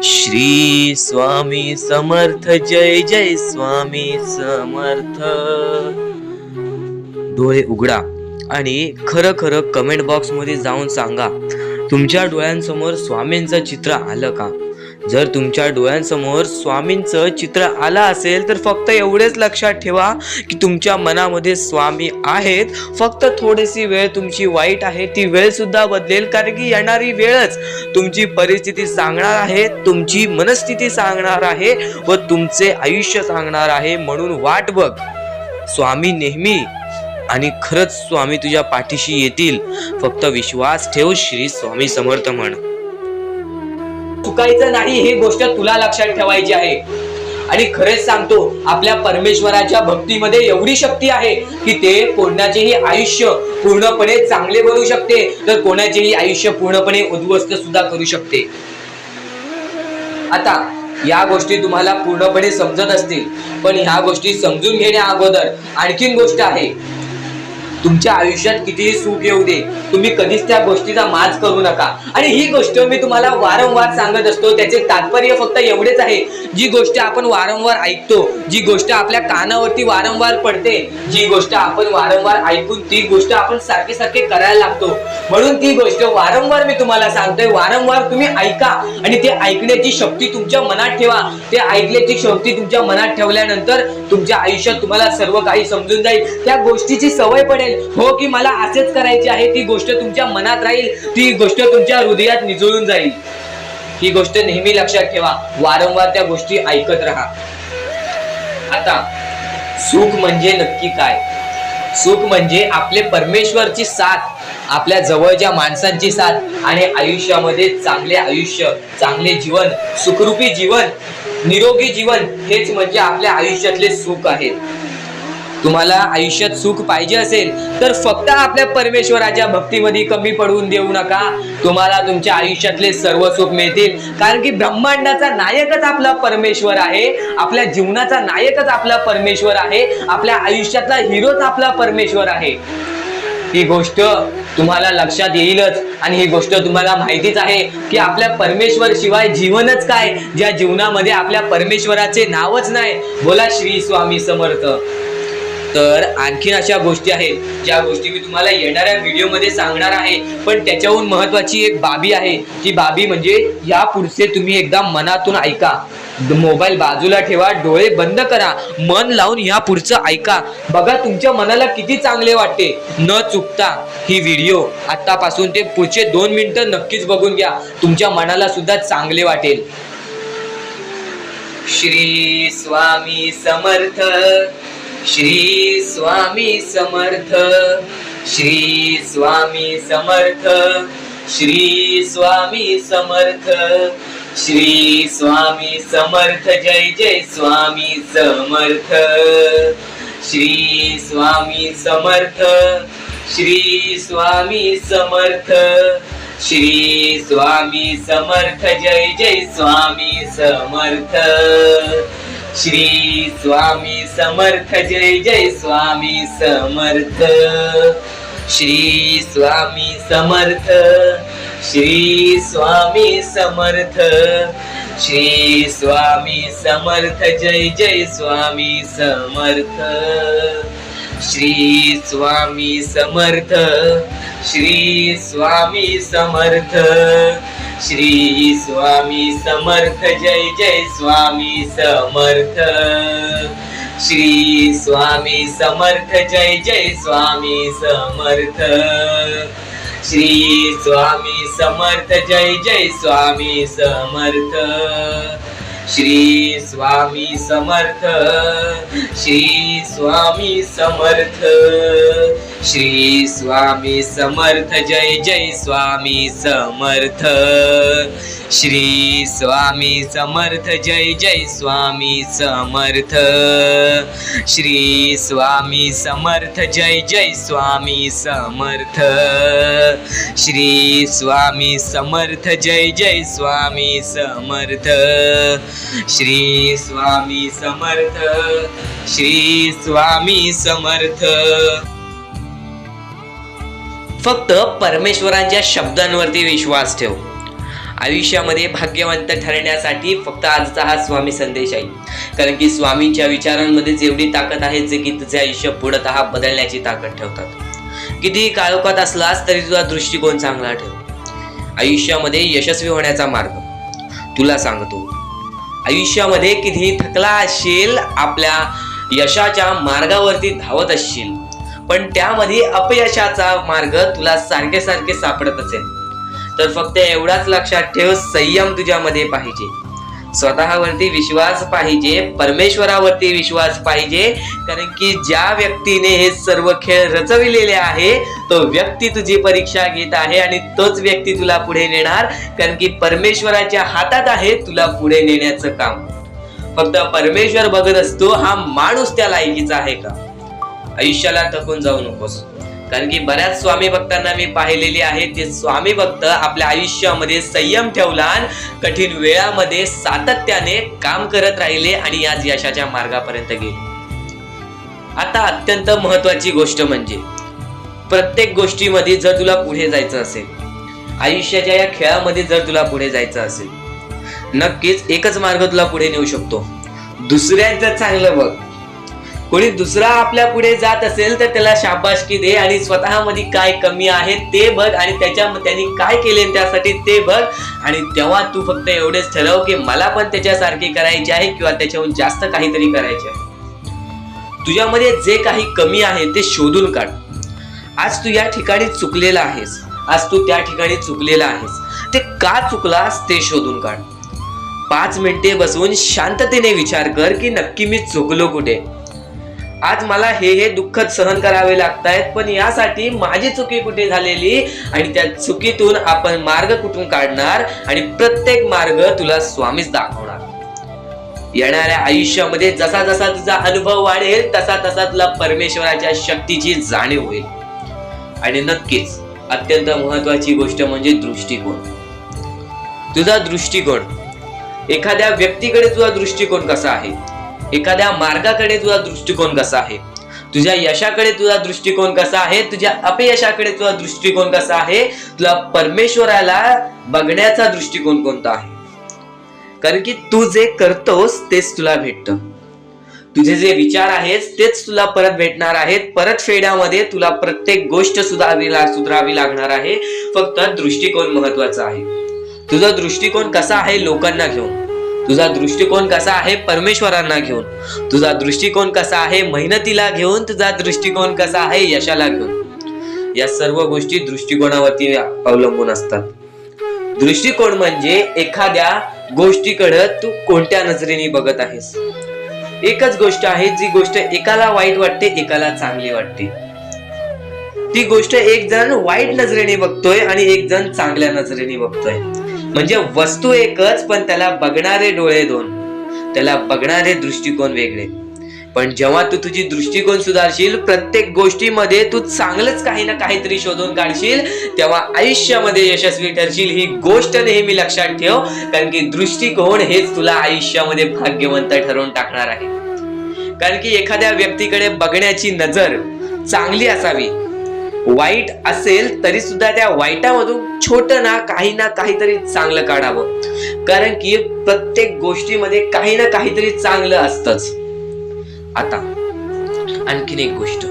S1: श्री स्वामी समर्थ, जय जय स्वामी समर्थ. डोळे उघडा आणि खरं खरं कमेंट बॉक्स मध्ये जाऊन सांगा तुमच्या डोळ्यांसमोर स्वामींचं चित्र आलं का. जर तुमच्या डोळ्यांसमोर स्वामींचं चित्र आलं असेल तर फक्त एवढेच लक्षात ठेवा की तुमच्या मनामध्ये स्वामी आहेत. फक्त थोडीशी वेळ तुमची वाईट आहे, ती वेळ सुद्धा बदलेल. कारण की येणारी वेळच तुमची परिस्थिती सांगणार आहे, तुमची मनस्थिती सांगणार आहे व तुमचे आयुष्य सांगणार आहे. म्हणून वाट बघ, स्वामी नेहमी आणि खरंच स्वामी तुझ्या पाठीशी येतील. फक्त विश्वास ठेव. श्री स्वामी समर्थ म्हण. चुकायचं नाही ही गोष्ट तुला लक्षात ठेवायची आहे. आणि खरेच सांगतो, आपल्या परमेश्वराच्या भक्तीमध्ये एवढी शक्ती आहे की ते कोणाचेही आयुष्य पूर्णपणे चांगले बनवू शकते, तर कोणाचेही आयुष्य पूर्णपणे उद्ध्वस्त सुद्धा करू शकते. आता या गोष्टी तुम्हाला पूर्णपणे समजत असतील, पण ह्या गोष्टी समजून घेण्या अगोदर आणखीन गोष्ट आहे. तुमच्या आयुष्यात कितीही सुख येऊ दे, तुम्ही कधीच त्या गोष्टीचा माज करू नका. आणि ही गोष्ट मी तुम्हाला वारंवार सांगत असतो. त्याचे तात्पर्य फक्त एवढेच आहे, जी गोष्ट आपण वारंवार ऐकतो, जी गोष्ट आपल्या कानावरती वारंवार पडते, जी गोष्ट आपण वारंवार ऐकून ती गोष्ट आपण सारखे सारखे करायला लागतो, म्हणून ती गोष्ट वारंवार मी तुम्हाला सांगतोय. वारंवार तुम्ही ऐका आणि ते ऐकण्याची शक्ती तुमच्या मनात ठेवा. ते ऐकण्याची शक्ती तुमच्या मनात ठेवल्यानंतर तुमच्या आयुष्यात तुम्हाला सर्व काही समजून जाईल. त्या गोष्टीची सवय पडेल. हो की मला असेच करायचे आहे, ती गोष्ट तुमच्या मनात राहील, ती गोष्ट तुमच्या हृदयात निजळून जाईल. ही गोष्ट नेहमी लक्षात ठेवा. वारंवार त्या गोष्टी ऐकत राहा. आता सुख म्हणजे नक्की काय? सुख म्हणजे आपले परमेश्वरची साथ, आपल्या जवळच्या माणसांची साथ आणि आयुष्यामध्ये चांगले आयुष्य, चांगले जीवन, सुखरूपी जीवन, निरोगी जीवन, हेच म्हणजे आपल्या आयुष्यातले सुख आहे. तुम्हाला आयुष्यात सुख पाहिजे असेल तर फक्त आपल्या परमेश्वराच्या भक्तीमध्ये कमी पडून देऊ नका. तुम्हाला तुमच्या आयुष्यातले सर्व सुख मिळतील. कारण की ब्रह्मांडाचा नायकच आपला परमेश्वर आहे. आपल्या जीवनाचा नायकच आपला परमेश्वर आहे. आपल्या आयुष्यातला हिरोच आपला परमेश्वर आहे. ही गोष्ट तुम्हाला लक्षात येईलच. आणि ही गोष्ट तुम्हाला माहितीच आहे की आपल्या परमेश्वर शिवाय जीवनच काय, ज्या जीवनामध्ये आपल्या परमेश्वराचे नावच नाही. बोला श्री स्वामी समर्थ. तर आणखीन अशा गोष्टी आहेत ज्या गोष्टी मी तुम्हाला येणाऱ्या व्हिडिओमध्ये सांगणार आहे. पण त्याच्याहून महत्वाची एक बाबी आहे. ती बाबी म्हणजे या पुढचे तुम्ही एकदा मनातून ऐका. मोबाईल बाजूला ठेवा, डोळे बंद करा, मन लावून या पुढचं ऐका. बघा तुमच्या मनाला किती चांगले वाटते. न चुकता ही व्हिडिओ आतापासून ते पुढचे 2 मिनिटं नक्कीच बघून घ्या. तुमच्या मनाला सुद्धा चांगले वाटेल. श्री स्वामी समर्थ. श्री स्वामी समर्थ. श्री स्वामी समर्थ. श्री स्वामी समर्थ. श्री स्वामी समर्थ. जय जय स्वामी समर्थ. श्री स्वामी समर्थ. श्री स्वामी समर्थ. श्री स्वामी समर्थ. जय जय स्वामी समर्थ. श्री स्वामी समर्थ. जय जय स्वामी समर्थ. श्री स्वामी समर्थ. श्री स्वामी समर्थ. श्री स्वामी समर्थ. जय जय स्वामी समर्थ. श्री स्वामी समर्थ. श्री स्वामी समर्थ. श्री स्वामी समर्थ. जय जय स्वामी समर्थ. श्री स्वामी समर्थ. जय जय स्वामी समर्थ. श्री स्वामी समर्थ. जय जय स्वामी समर्थ. श्री स्वामी समर्थ. श्री स्वामी समर्थ. श्री स्वामी समर्थ. जय जय स्वामी समर्थ. श्री स्वामी समर्थ. जय जय स्वामी समर्थ. श्री स्वामी समर्थ. जय जय स्वामी समर्थ. श्री स्वामी समर्थ. जय जय स्वामी समर्थ. श्री स्वामी समर्थ. श्री स्वामी समर्थ. फक्त परमेश्वरांच्या शब्दांवरती विश्वास ठेव. आयुष्यामध्ये भाग्यवंत ठरण्यासाठी फक्त आजचा हा स्वामी संदेश आहे. कारण की स्वामींच्या विचारांमध्येच एवढी ताकद आहे जे की तुझे आयुष्य पूर्णतः बदलण्याची ताकद ठेवतात. किती काळोखात असलास तरी तुझा दृष्टिकोन चांगला ठेव. आयुष्यामध्ये यशस्वी होण्याचा मार्ग तुला सांगतो. आयुष्यामध्ये कितीही थकला असशील, आपल्या यशाच्या मार्गावरती धावत असशील, पण त्यामध्ये अपयशाचा मार्ग तुला सारखे सारखे सापडत असेल, तर फक्त एवढाच लक्षात ठेव, संयम तुझ्यामध्ये पाहिजे. स्वतःवरती विश्वास पाहिजे, परमेश्वरावरती विश्वास पाहिजे. कारण की ज्या व्यक्तीने हे सर्व खेळ रचविलेले आहे तो व्यक्ती तुझी परीक्षा घेत आहे आणि तोच व्यक्ती तुला पुढे नेणार. कारण की परमेश्वराच्या हातात आहे तुला पुढे नेण्याचं काम. फक्त परमेश्वर बघत असतो हा माणूस त्या लायकीचा आहे का. आयुष्याला थकून जाऊ नकोस. कारण की बऱ्याच स्वामी भक्तांना मी पाहिलेले आहे, ते स्वामी भक्त आपल्या आयुष्यामध्ये संयम ठेवला आणि कठीण वेळामध्ये सातत्याने काम करत राहिले आणि आज यशाच्या मार्गापर्यंत गेले. आता अत्यंत महत्वाची गोष्ट म्हणजे प्रत्येक गोष्टीमध्ये जर तुला पुढे जायचं असेल, आयुष्याच्या या खेळामध्ये जर तुला पुढे जायचं असेल, नक्कीच एकच मार्ग तुला पुढे नेऊ शकतो. दुसऱ्यांचं चांगलं बघ. कोणी दुसरा आपल्या पुढे जात असेल तर त्याला शाबासकी दे आणि स्वतःमध्ये काय कमी आहे ते बघ आणि त्यांनी काय केले त्यासाठी ते बघ. आणि तेव्हा तू फक्त एवढेच ठरव की मला पण त्याच्यासारखे करायचे आहे किंवा त्याच्याहून जास्त काहीतरी करायचे आहे. तुझ्यामध्ये जे काही कमी आहे ते शोधून काढ. आज तू या ठिकाणी चुकलेला आहेस, आज तू त्या ठिकाणी चुकलेला आहेस, ते का चुकलास ते शोधून काढ. 5 मिनिटे बसून शांततेने विचार कर की नक्की मी चुकलो कुठे. आज मला हे दुःख सहन करावे लागतायत, पण यासाठी माझी चुकी कुठे झालेली आणि त्या चुकीतून आपण मार्ग कुठून काढणार आणि प्रत्येक मार्ग तुला स्वामीच दाखवणार. येणाऱ्या आयुष्यामध्ये जसा जसा तुझा अनुभव वाढेल तसा तसा तुला परमेश्वराच्या शक्तीची जाणीव होईल. आणि नक्कीच अत्यंत महत्वाची गोष्ट म्हणजे दृष्टिकोन. तुझा दृष्टिकोन, एखाद्या व्यक्तीकडे तुझा दृष्टिकोन कसा आहे, एखाद्या मार्गाकडे तुझा दृष्टिकोन कसा आहे, तुझ्या यशाकडे तुझा दृष्टिकोन कसा आहे, तुझ्या अपयशाकडे तुझा दृष्टिकोन कसा आहे, तुला परमेश्वराला बघण्याचा दृष्टिकोन कोणता आहे. कारण की तू जे करतोस तेच तुला भेटतं. तुझे जे विचार आहेत तेच तुला परत भेटणार आहेत. परत फेड्यामध्ये तुला प्रत्येक गोष्ट सुधारावी लागणार आहे. फक्त दृष्टिकोन महत्वाचा आहे. तुझा दृष्टिकोन कसा आहे लोकांना घेऊन, तुझा दृष्टिकोन कसा आहे परमेश्वरांना घेऊन, तुझा दृष्टिकोन कसा आहे मेहनतीला घेऊन, तुझा दृष्टिकोन कसा आहे यशाला घेऊन. या सर्व गोष्टी दृष्टिकोनावरती अवलंबून असतात. दृष्टिकोन म्हणजे एखाद्या गोष्टीकडे तू कोणत्या नजरेने बघत आहेस. एकच गोष्ट आहे जी गोष्ट एकाला वाईट वाटते, एकाला चांगली वाटते. ती गोष्ट एक जण वाईट नजरेने बघतोय आणि एक जण चांगल्या नजरेने बघतोय. म्हणजे वस्तू एकच पण त्याला बघणारे डोळे दोन, त्याला बघणारे दृष्टिकोन वेगळे. पण जेव्हा तू तुझी दृष्टिकोन सुधारशील, प्रत्येक गोष्टीमध्ये तू चांगलंच काही ना काहीतरी शोधून काढशील, तेव्हा आयुष्यामध्ये यशस्वी ठरशील. ही गोष्ट नेहमी लक्षात ठेव, कारण की दृष्टिकोन हेच तुला आयुष्यामध्ये भाग्यवंत ठरवून टाकणार आहे. कारण की एखाद्या व्यक्तीकडे बघण्याची नजर चांगली असावी. वाईट असेल तरी सुद्धा त्या वाईटामधून छोटं ना काहीतरी चांगलं काढावं. कारण की प्रत्येक गोष्टीमध्ये काही ना काहीतरी चांगलं असतंच. आता आणखीन एक गोष्ट,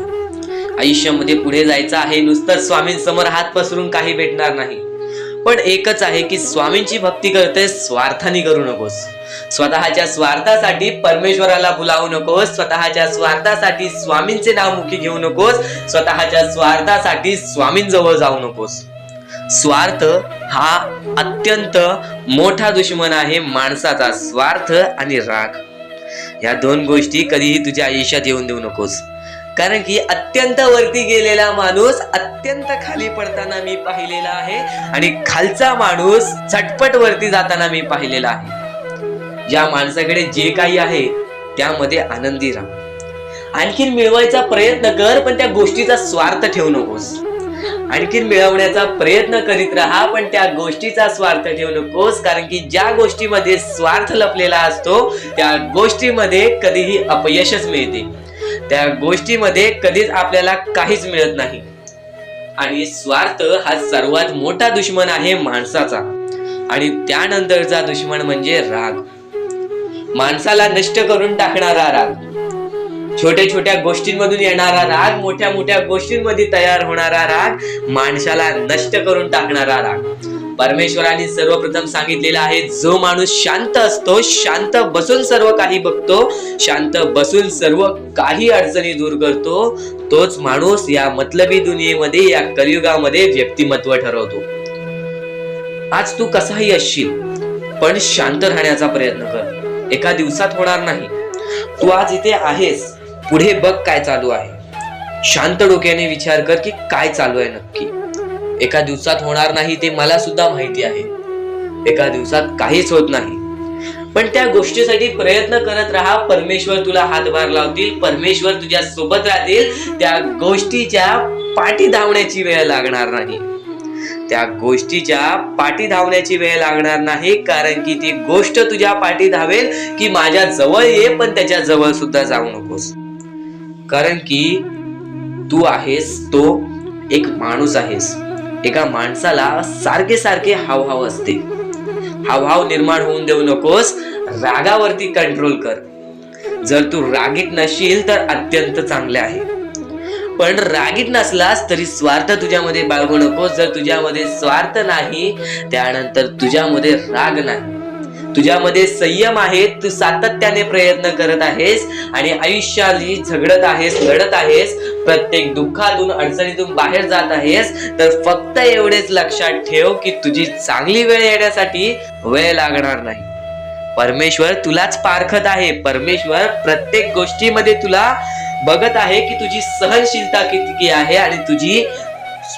S1: आयुष्यामध्ये पुढे जायचं आहे, नुसतं स्वामींसमोर हात पसरून काही भेटणार नाही. पण एकच आहे की स्वामींची भक्ती करते, स्वार्थाने करू नकोस. स्वतःच्या स्वार्थासाठी परमेश्वराला भुलावू नकोस. स्वतःच्या स्वार्थासाठी स्वामींचे नाव मुखी घेऊ नकोस. स्वतःच्या स्वार्थासाठी स्वामींजवळ जाऊ नकोस. स्वार्थ हा अत्यंत मोठा दुश्मन आहे माणसाचा. स्वार्थ आणि राग या दोन गोष्टी कधीही तुझ्या आयुष्यात येऊन देऊ नकोस. कारण की अत्यंत वरती गेलेला माणूस अत्यंत खाली पडताना मी पाहिलेला आहे आणि खालचा माणूस झटपट वरती जाताना मी पाहिलेला आहे. ज्या माणसाकडे जे काही आहे त्यामध्ये आनंदी राहा. आणखीन मिळवायचा प्रयत्न कर, पण त्या गोष्टीचा स्वार्थ ठेवू नकोस. आणखीन मिळवण्याचा प्रयत्न करीत राहा, पण त्या गोष्टीचा स्वार्थ ठेवू नकोस. कारण की ज्या गोष्टीमध्ये स्वार्थ लपलेला असतो त्या गोष्टीमध्ये कधीही अपयशच मिळते. त्या गोष्टीमध्ये कधीच आपल्याला काहीच मिळत नाही. आणि स्वार्थ हा सर्वात मोठा दुश्मन आहे माणसाचा. आणि त्यानंतरचा दुश्मन म्हणजे राग. माणसाला नष्ट करून टाकणारा राग, छोट्या छोट्या गोष्टींमधून येणारा राग, मोठ्या मोठ्या गोष्टींमध्ये तयार होणारा राग, माणसाला नष्ट करून टाकणारा राग. परमेश्वराने सर्वप्रथम सांगितलेला आहे, जो माणूस शांत असतो, शांत बसून सर्व काही बघतो, शांत बसून सर्व काही अडचणी दूर करतो, तोच माणूस या मतलबी दुनियेमध्ये, या कलियुगामध्ये व्यक्तिमत्व ठरवतो. आज तू कसाही असशील, पण शांत राहण्याचा प्रयत्न कर. एका दिवसात होणार नाही. तू आज इथे आहेस, पुढे बघ काय चालू आहे. शांत डोक्याने विचार कर की काय चालू आहे नक्की. एका दिवसात होणार नाही ते मला सुद्धा माहिती आहे. एका दिवसात काहीच होत नाही. पण त्या गोष्टीसाठी प्रयत्न करत राहा. परमेश्वर तुला हातभार लावतील, परमेश्वर तुझ्या सोबत राहतील. त्या गोष्टीच्या पाठी धावण्याची वेळ लागणार नाही. त्या गोष्टीच्या पाठी धावण्याची वेळ लागणार नाही, कारण की ती गोष्ट तुझ्या पाठी धावेल की माझ्या जवळ ये, पण त्याच्या जवळ सुद्धा जाऊ नकोस. कारण की तू आहेस तो एक माणूस आहेस. एका माणसाला सारखे सारखे हावभाव असते. हावभाव निर्माण होऊन देऊ नकोस. रागावरती कंट्रोल कर. जर तू रागीट नशील तर अत्यंत चांगले आहे, पण रागीट नसलास तरी स्वार्थ तुझ्यामध्ये बाळगू नकोस. जर तुझ्यामध्ये स्वार्थ नाही, त्यानंतर तुझ्यामध्ये राग नाही, तुझ्यामध्ये संयम आहे. तू सातत्याने प्रयत्न करत आहेस आणि आयुष्याली झगडत आहेस, लढत आहेस, प्रत्येक दुःखातून अडचणीतून बाहेर जात आहेस. तर फक्त एवढेच लक्षात ठेव की तुझी चांगली वेळ येण्यासाठी वेळ लागणार नाही. परमेश्वर तुलाच पारखत आहे. परमेश्वर प्रत्येक गोष्टीमध्ये तुला बघत आहे की तुझी सहनशीलता किती आहे आणि तुझी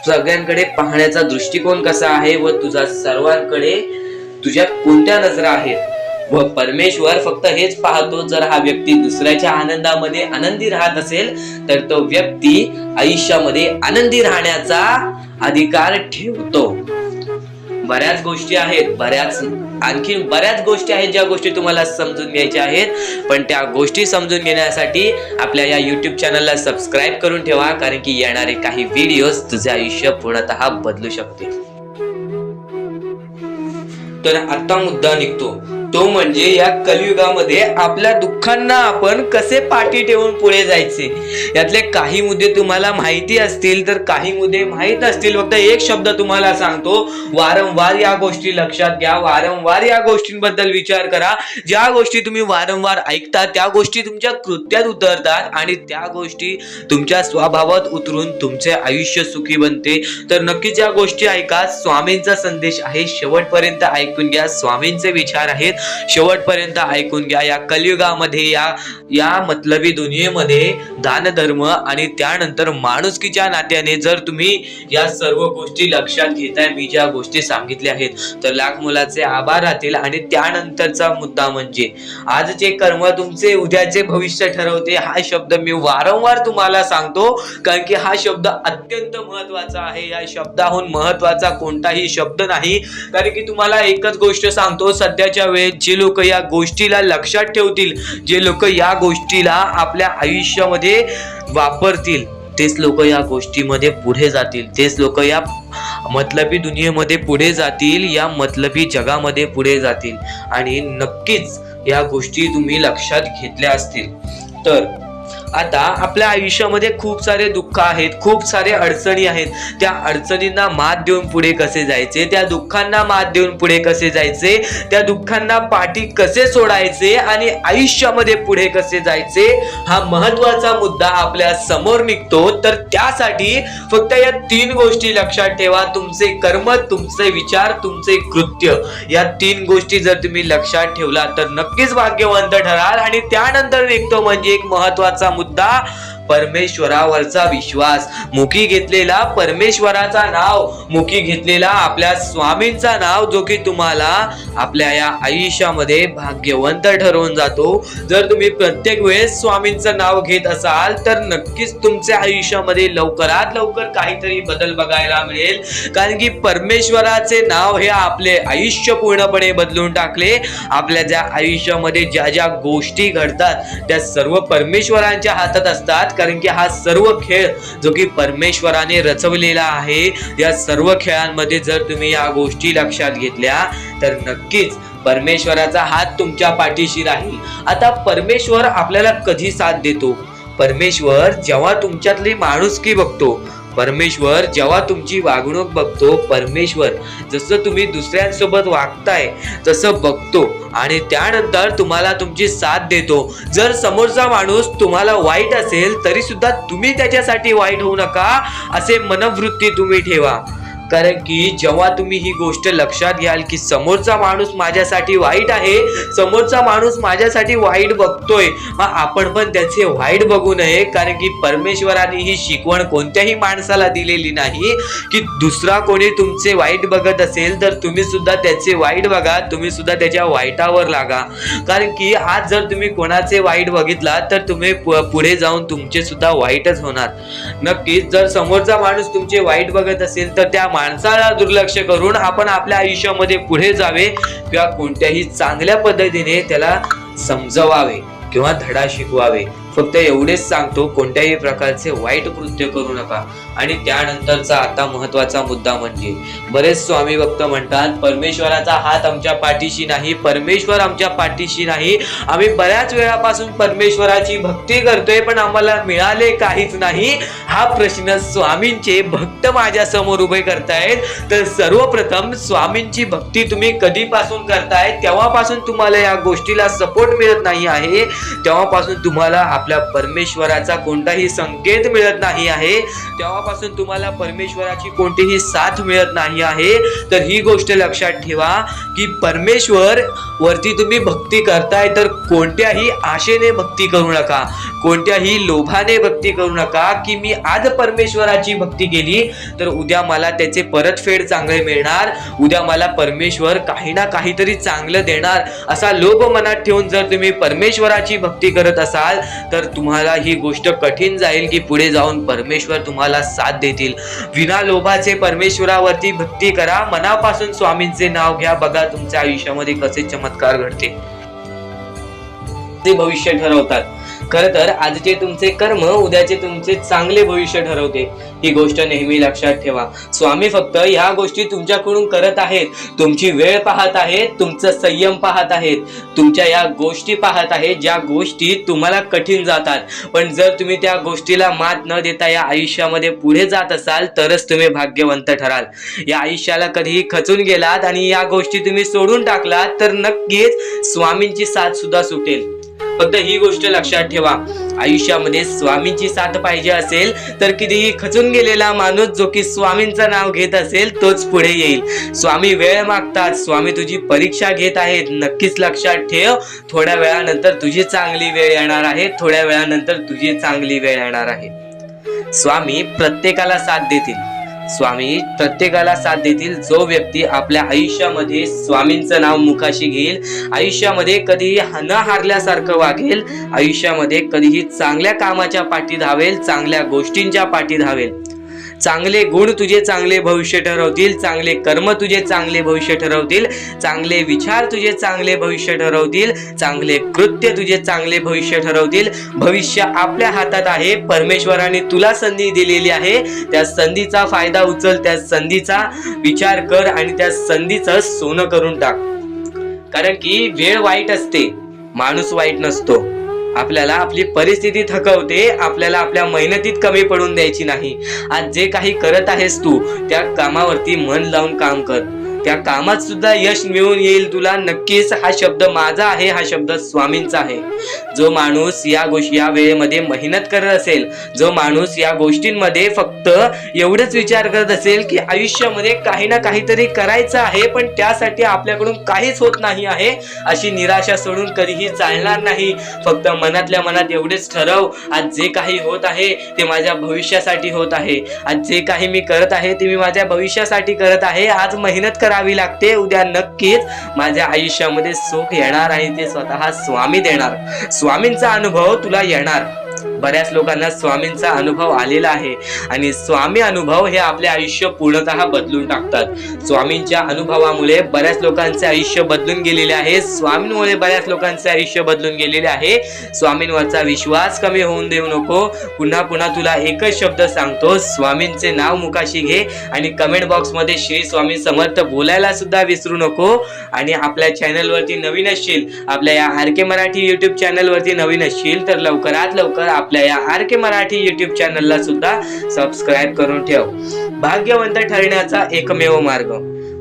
S1: सगळ्यांकडे पाहण्याचा दृष्टिकोन कसा आहे व तुझा सर्वांकडे तुझ्या कोणत्या नजरा आहेत. व परमेश्वर फक्त हेच पाहतो, जर हा व्यक्ती दुसऱ्याच्या आनंदामध्ये आनंदी राहत असेल तर तो व्यक्ती आयुष्यामध्ये आनंदी राहण्याचा अधिकार ठेवतो. बऱ्याच गोष्टी आहेत, आणखी बऱ्याच गोष्टी आहेत ज्या गोष्टी तुम्हाला समजून घ्यायच्या आहेत. पण त्या गोष्टी समजून घेण्यासाठी आपल्या या YouTube चॅनलला सबस्क्राईब करून ठेवा, कारण की येणारे काही व्हिडिओज तुझे आयुष्य पूर्णतः बदलू शकतील. तर आता मुद्दा निघतो, तो म्हणजे या कलियुगामध्ये आपल्या दुःखांना आपण कसे पाठी ठेवून पुढे जायचे. यातले काही मुद्दे तुम्हाला माहिती असतील तर काही मुद्दे माहित असतील. फक्त एक शब्द तुम्हाला सांगतो, वारंवार या गोष्टी लक्षात घ्या, वारंवार या गोष्टींबद्दल विचार करा. ज्या गोष्टी तुम्ही वारंवार ऐकता त्या गोष्टी तुमच्या कृत्यात उतरतात आणि त्या गोष्टी तुमच्या स्वभावात उतरून तुमचे आयुष्य सुखी बनते. तर नक्कीच या गोष्टी ऐका. स्वामींचा संदेश आहे, शेवटपर्यंत ऐकून घ्या. स्वामींचे विचार आहेत, शेवटपर्यंत ऐकून घ्या. या कलियुगामध्ये या मतलबी दुनियेमध्ये दान धर्म आणि त्यानंतर माणुसकीच्या नात्याने जर तुम्ही या सर्व गोष्टी लक्षात घेताय, मी ज्या गोष्टी सांगितल्या आहेत, तर लाख मुलाचे आभार राहतील. आणि त्यानंतरचा मुद्दा म्हणजे आजचे कर्म तुमचे उद्याचे भविष्य ठरवते. हा शब्द मी वारंवार तुम्हाला सांगतो, कारण की हा शब्द अत्यंत महत्वाचा आहे. या शब्दाहून महत्वाचा कोणताही शब्द नाही. कारण की तुम्हाला एकच गोष्ट सांगतो, सध्याच्या वेळेत जे लोक या गोष्टीला लक्षात ठेवतील, जे लोक या गोष्टीला आपल्या आयुष्यामध्ये वापरतील, तेच लोक या गोष्टीमध्ये पुढे जातील. तेच लोक या मतलबी दुनियेमध्ये पुढे जातील, या मतलबी जगामध्ये पुढे जातील. आणि नक्कीच या गोष्टी तुम्ही लक्षात घेतल्या असतील. तर आता आपल्या आयुष्यामध्ये खूप सारे दुःख आहेत, खूप सारे अडचणी आहेत. त्या अडचणींना मात देऊन पुढे कसे जायचे, त्या दुःखांना मात देऊन पुढे कसे जायचे, त्या दुःखांना पाठी कसे सोडायचे आणि आयुष्यामध्ये पुढे कसे जायचे, हा महत्वाचा मुद्दा आपल्या समोर निघतो. तर त्यासाठी फक्त या 3 गोष्टी लक्षात ठेवा. तुमचे कर्म, तुमचे विचार, तुमचे कृत्य, या 3 गोष्टी जर तुम्ही लक्षात ठेवला तर नक्कीच भाग्यवंत ठराल. आणि त्यानंतर निघतो म्हणजे एक महत्वाचा मुद्दा, परमेश्वरावरचा विश्वास. मुखी घेतलेला परमेश्वराचा नाव, मुखी घेतलेला आपल्या स्वामींचा नाव, जो की तुम्हाला आपल्या या आयुष्यामध्ये भाग्यवंत ठरवून जातो. जर तुम्ही प्रत्येक वेळेस स्वामींचं नाव घेत असाल तर नक्कीच तुमच्या आयुष्यामध्ये लवकरात लवकर काहीतरी बदल बघायला मिळेल. कारण की परमेश्वराचे नाव हे आपले आयुष्य पूर्णपणे बदलून टाकले. आपल्या ज्या आयुष्यामध्ये ज्या ज्या गोष्टी घडतात त्या सर्व परमेश्वरांच्या हातात असतात. कारण की हा सर्व खेळ जो की परमेश्वराने रचवलेला आहे, या सर्व खेळांमध्ये जर तुम्ही या गोष्टी लक्षात घेतल्या तर नक्कीच परमेश्वराचा हात तुमच्या पाठीशी राहील. आता परमेश्वर आपल्याला कधी साथ देतो? परमेश्वर जेव्हा तुमच्यातली माणुसकी बघतो, परमेश्वर जेव्हा तुमची वागणूक बघतो, परमेश्वर जसं तुम्ही दुसऱ्यांसोबत वागताय तसं बघतो आणि त्यानंतर तुम्हाला तुमची साथ देतो. जर समोरचा माणूस तुम्हाला वाईट असेल तरी सुद्धा तुम्ही त्याच्यासाठी वाईट होऊ नका, असे मनोवृत्ती तुम्ही ठेवा. कारण की जेव्हा तुम्ही ही गोष्ट लक्षात घ्याल की समोरचा माणूस माझ्यासाठी वाईट आहे, समोरचा माणूस माझ्यासाठी वाईट बघतोय, मग आपण पण त्याचे वाईट बघू नये. कारण की परमेश्वराने ही शिकवण कोणत्याही माणसाला दिलेली नाही की दुसरा कोणी तुमचे वाईट बघत असेल तर तुम्ही सुद्धा त्याचे वाईट बघा, तुम्ही सुद्धा त्याच्या वाईटावर लागा. कारण की आज जर तुम्ही कोणाचे वाईट बघितला तर तुम्ही पुढे जाऊन तुमचे सुद्धा वाईटच होणार. नक्कीच जर समोरचा माणूस तुमचे वाईट बघत असेल तर त्या माणसाला दुर्लक्ष करून आपण आपल्या आयुष्यामध्ये पुढे जावे किंवा कोणत्याही चांगल्या पद्धतीने त्याला समजवावे किंवा धडा शिकवावे. फक्त एवढेच सांगतो, कोणत्याही प्रकारचे वाईट कृत्य करू नका. आणि त्यानंतरचा आता महत्वाचा मुद्दा म्हणजे बरेच स्वामी भक्त म्हणतात परमेश्वराचा हात आमच्या पाठीशी नाही, परमेश्वर आमच्या पाठीशी नाही. आम्ही बऱ्याच वेळापासून परमेश्वराची भक्ती करतोय पण आम्हाला मिळाले काहीच नाही. हा प्रश्न स्वामींचे भक्त माझ्या समोर उभे करतायत. तर सर्वप्रथम स्वामींची भक्ती तुम्ही कधीपासून करताय तेव्हापासून तुम्हाला या गोष्टीला सपोर्ट मिळत नाही आहे, तेव्हापासून तुम्हाला आपल्या परमेश्वराचा कोणताही संकेत मिळत नाही आहे, तेव्हापासून तुम्हाला परमेश्वराची कोणतीही साथ मिळत नाही आहे. तर ही गोष्ट लक्षात ठेवा की परमेश्वर वरती तुम्ही भक्ती करताय तर कोणत्याही आशेने भक्ती करू नका, कोणत्याही लोभाने भक्ती करू नका की मी आज परमेश्वराची भक्ती केली तर उद्या मला त्याचे परतफेड चांगले मिळणार, उद्या मला परमेश्वर काही ना काहीतरी चांगलं देणार, असा लोभ मनात ठेवून जर तुम्ही परमेश्वराची भक्ती करत असाल तर तुम्हाला ही गोष्ट कठीण जाईल की पुढे जाऊन परमेश्वर तुम्हाला साथ देतील. विना लोभाचे परमेश्वरावरती भक्ती करा, मनापासून स्वामींचे नाव घ्या, बघा तुमच्या आयुष्यामध्ये कसे चमत्कार घडते. ते भविष्य ठरवतात. खरं तर आजचे तुमचे कर्म उद्याचे तुमचे चांगले भविष्य ठरवते. ही गोष्ट नेहमी लक्षात ठेवा. स्वामी फक्त या गोष्टी तुमच्याकडून करत आहेत, तुमची वेळ पाहत आहेत, तुमचा संयम पाहत आहेत, तुमच्या या गोष्टी पाहत आहेत ज्या गोष्टी तुम्हाला कठीण जातात. पण जर तुम्ही त्या गोष्टीला मात न देता या आयुष्यामध्ये पुढे जात असाल तरच तुम्ही भाग्यवंत ठराल. या आयुष्याला कधीही खचून गेलात आणि या गोष्टी तुम्ही सोडून टाकलात तर नक्कीच स्वामींची साथ सुद्धा सुटेल. फक्त ही गोष्ट लक्षात ठेवा, आयुष्यामध्ये स्वामींची साथ पाहिजे असेल तर कितीही खचून गेलेला माणूस जो की स्वामींचं नाव घेत असेल तोच पुढे येईल. स्वामी वेळ मागतात, स्वामी तुझी परीक्षा घेत आहेत. नक्कीच लक्षात ठेव, थोड्या वेळानंतर तुझी चांगली वेळ येणार आहे, थोड्या वेळानंतर तुझी चांगली वेळ येणार आहे. स्वामी प्रत्येकाला साथ देतील, स्वामी प्रत्येकाला साथ देतील. जो व्यक्ती आपल्या आयुष्यामध्ये स्वामींचं नाव मुखाशी घेईल, आयुष्यामध्ये कधीही न हारल्यासारखं वागेल, आयुष्यामध्ये कधीही चांगल्या कामाच्या पाठी धावेल, चांगल्या गोष्टींच्या पाठी धावेल. चांगले गुण तुझे चांगले भविष्य ठरवतील, चांगले कर्म तुझे चांगले भविष्य ठरवतील, चांगले विचार तुझे चांगले भविष्य ठरवतील, चांगले कृत्य तुझे चांगले भविष्य ठरवतील. भविष्य आपल्या हातात आहे. परमेश्वराने तुला संधी दिलेली आहे, त्या संधीचा फायदा उचल, त्या संधीचा विचार कर आणि त्या संधीचं सोनं करून टाक. कारण की वेळ वाईट असते, माणूस वाईट नसतो. आपल्याला आपली परिस्थिती थकवते, आपल्याला आपल्या मेहनतीत कमी पडून द्यायची नाही. आज जे काही करत आहेस तू त्या कामावरती मन लावून काम कर, त्या कामात सुद्धा यश मिळून येईल तुला. नक्कीच हा शब्द माझा आहे, हा शब्द स्वामींचा आहे. जो माणूस या वेळेमध्ये मेहनत करत असेल, जो माणूस या गोष्टींमध्ये फक्त एवढंच विचार करत असेल की आयुष्यामध्ये काही ना काहीतरी करायचं आहे पण त्यासाठी आपल्याकडून काहीच होत नाही आहे, अशी निराशा सोडून कधीही चालणार नाही. फक्त मनातल्या मनात एवढेच ठरव, आज जे काही होत आहे ते माझ्या भविष्यासाठी होत आहे, आज जे काही मी करत आहे ते मी माझ्या भविष्यासाठी करत आहे. आज मेहनत करावी लागते, उद्या नक्कीच माझ्या आयुष्यामध्ये सुख येणार आहे, ते स्वतः स्वामी देणार. स्वामींचा अनुभव तुला येणार. बऱ्याच लोकांना स्वामींचा अनुभव आलेला आहे आणि स्वामी अनुभव हे आपले आयुष्य पूर्णतः बदलून टाकतात. स्वामींच्या अनुभवामुळे बऱ्याच लोकांचे आयुष्य बदलून गेलेले आहे, स्वामींमुळे बऱ्याच लोकांचे आयुष्य बदलून गेलेले आहे. स्वामींवरचा विश्वास कमी होऊन देऊ नको. पुन्हा पुन्हा तुला एकच शब्द सांगतो, स्वामींचे नाव मुखाशी घे आणि कमेंट बॉक्स मध्ये श्री स्वामी समर्थ बोलायला सुद्धा विसरू नको. आणि आपल्या चॅनलवरती नवीन असशील, आपल्या या आर.के. मराठी युट्यूब चॅनलवरती नवीन असशील तर लवकरात लवकर आपल्या या आर.के. मराठी युट्यूब चॅनलला सुद्धा सबस्क्राईब करून ठेव. भाग्यवंत ठरण्याचा एकमेव मार्ग,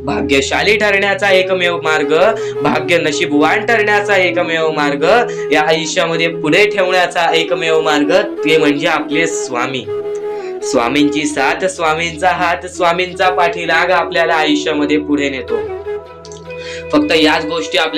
S1: भाग्यशाली ठरण्याचा एकमेव मार्ग, भाग्य नशीबवान ठरण्याचा एकमेव मार्ग, या आयुष्यामध्ये पुढे ठेवण्याचा एकमेव मार्ग ते म्हणजे आपले स्वामी. स्वामींची साथ, स्वामींचा हात, स्वामींचा पाठीलाग आपल्याला आयुष्यामध्ये पुढे नेतो. फक्त याच गोष्टी आपल्या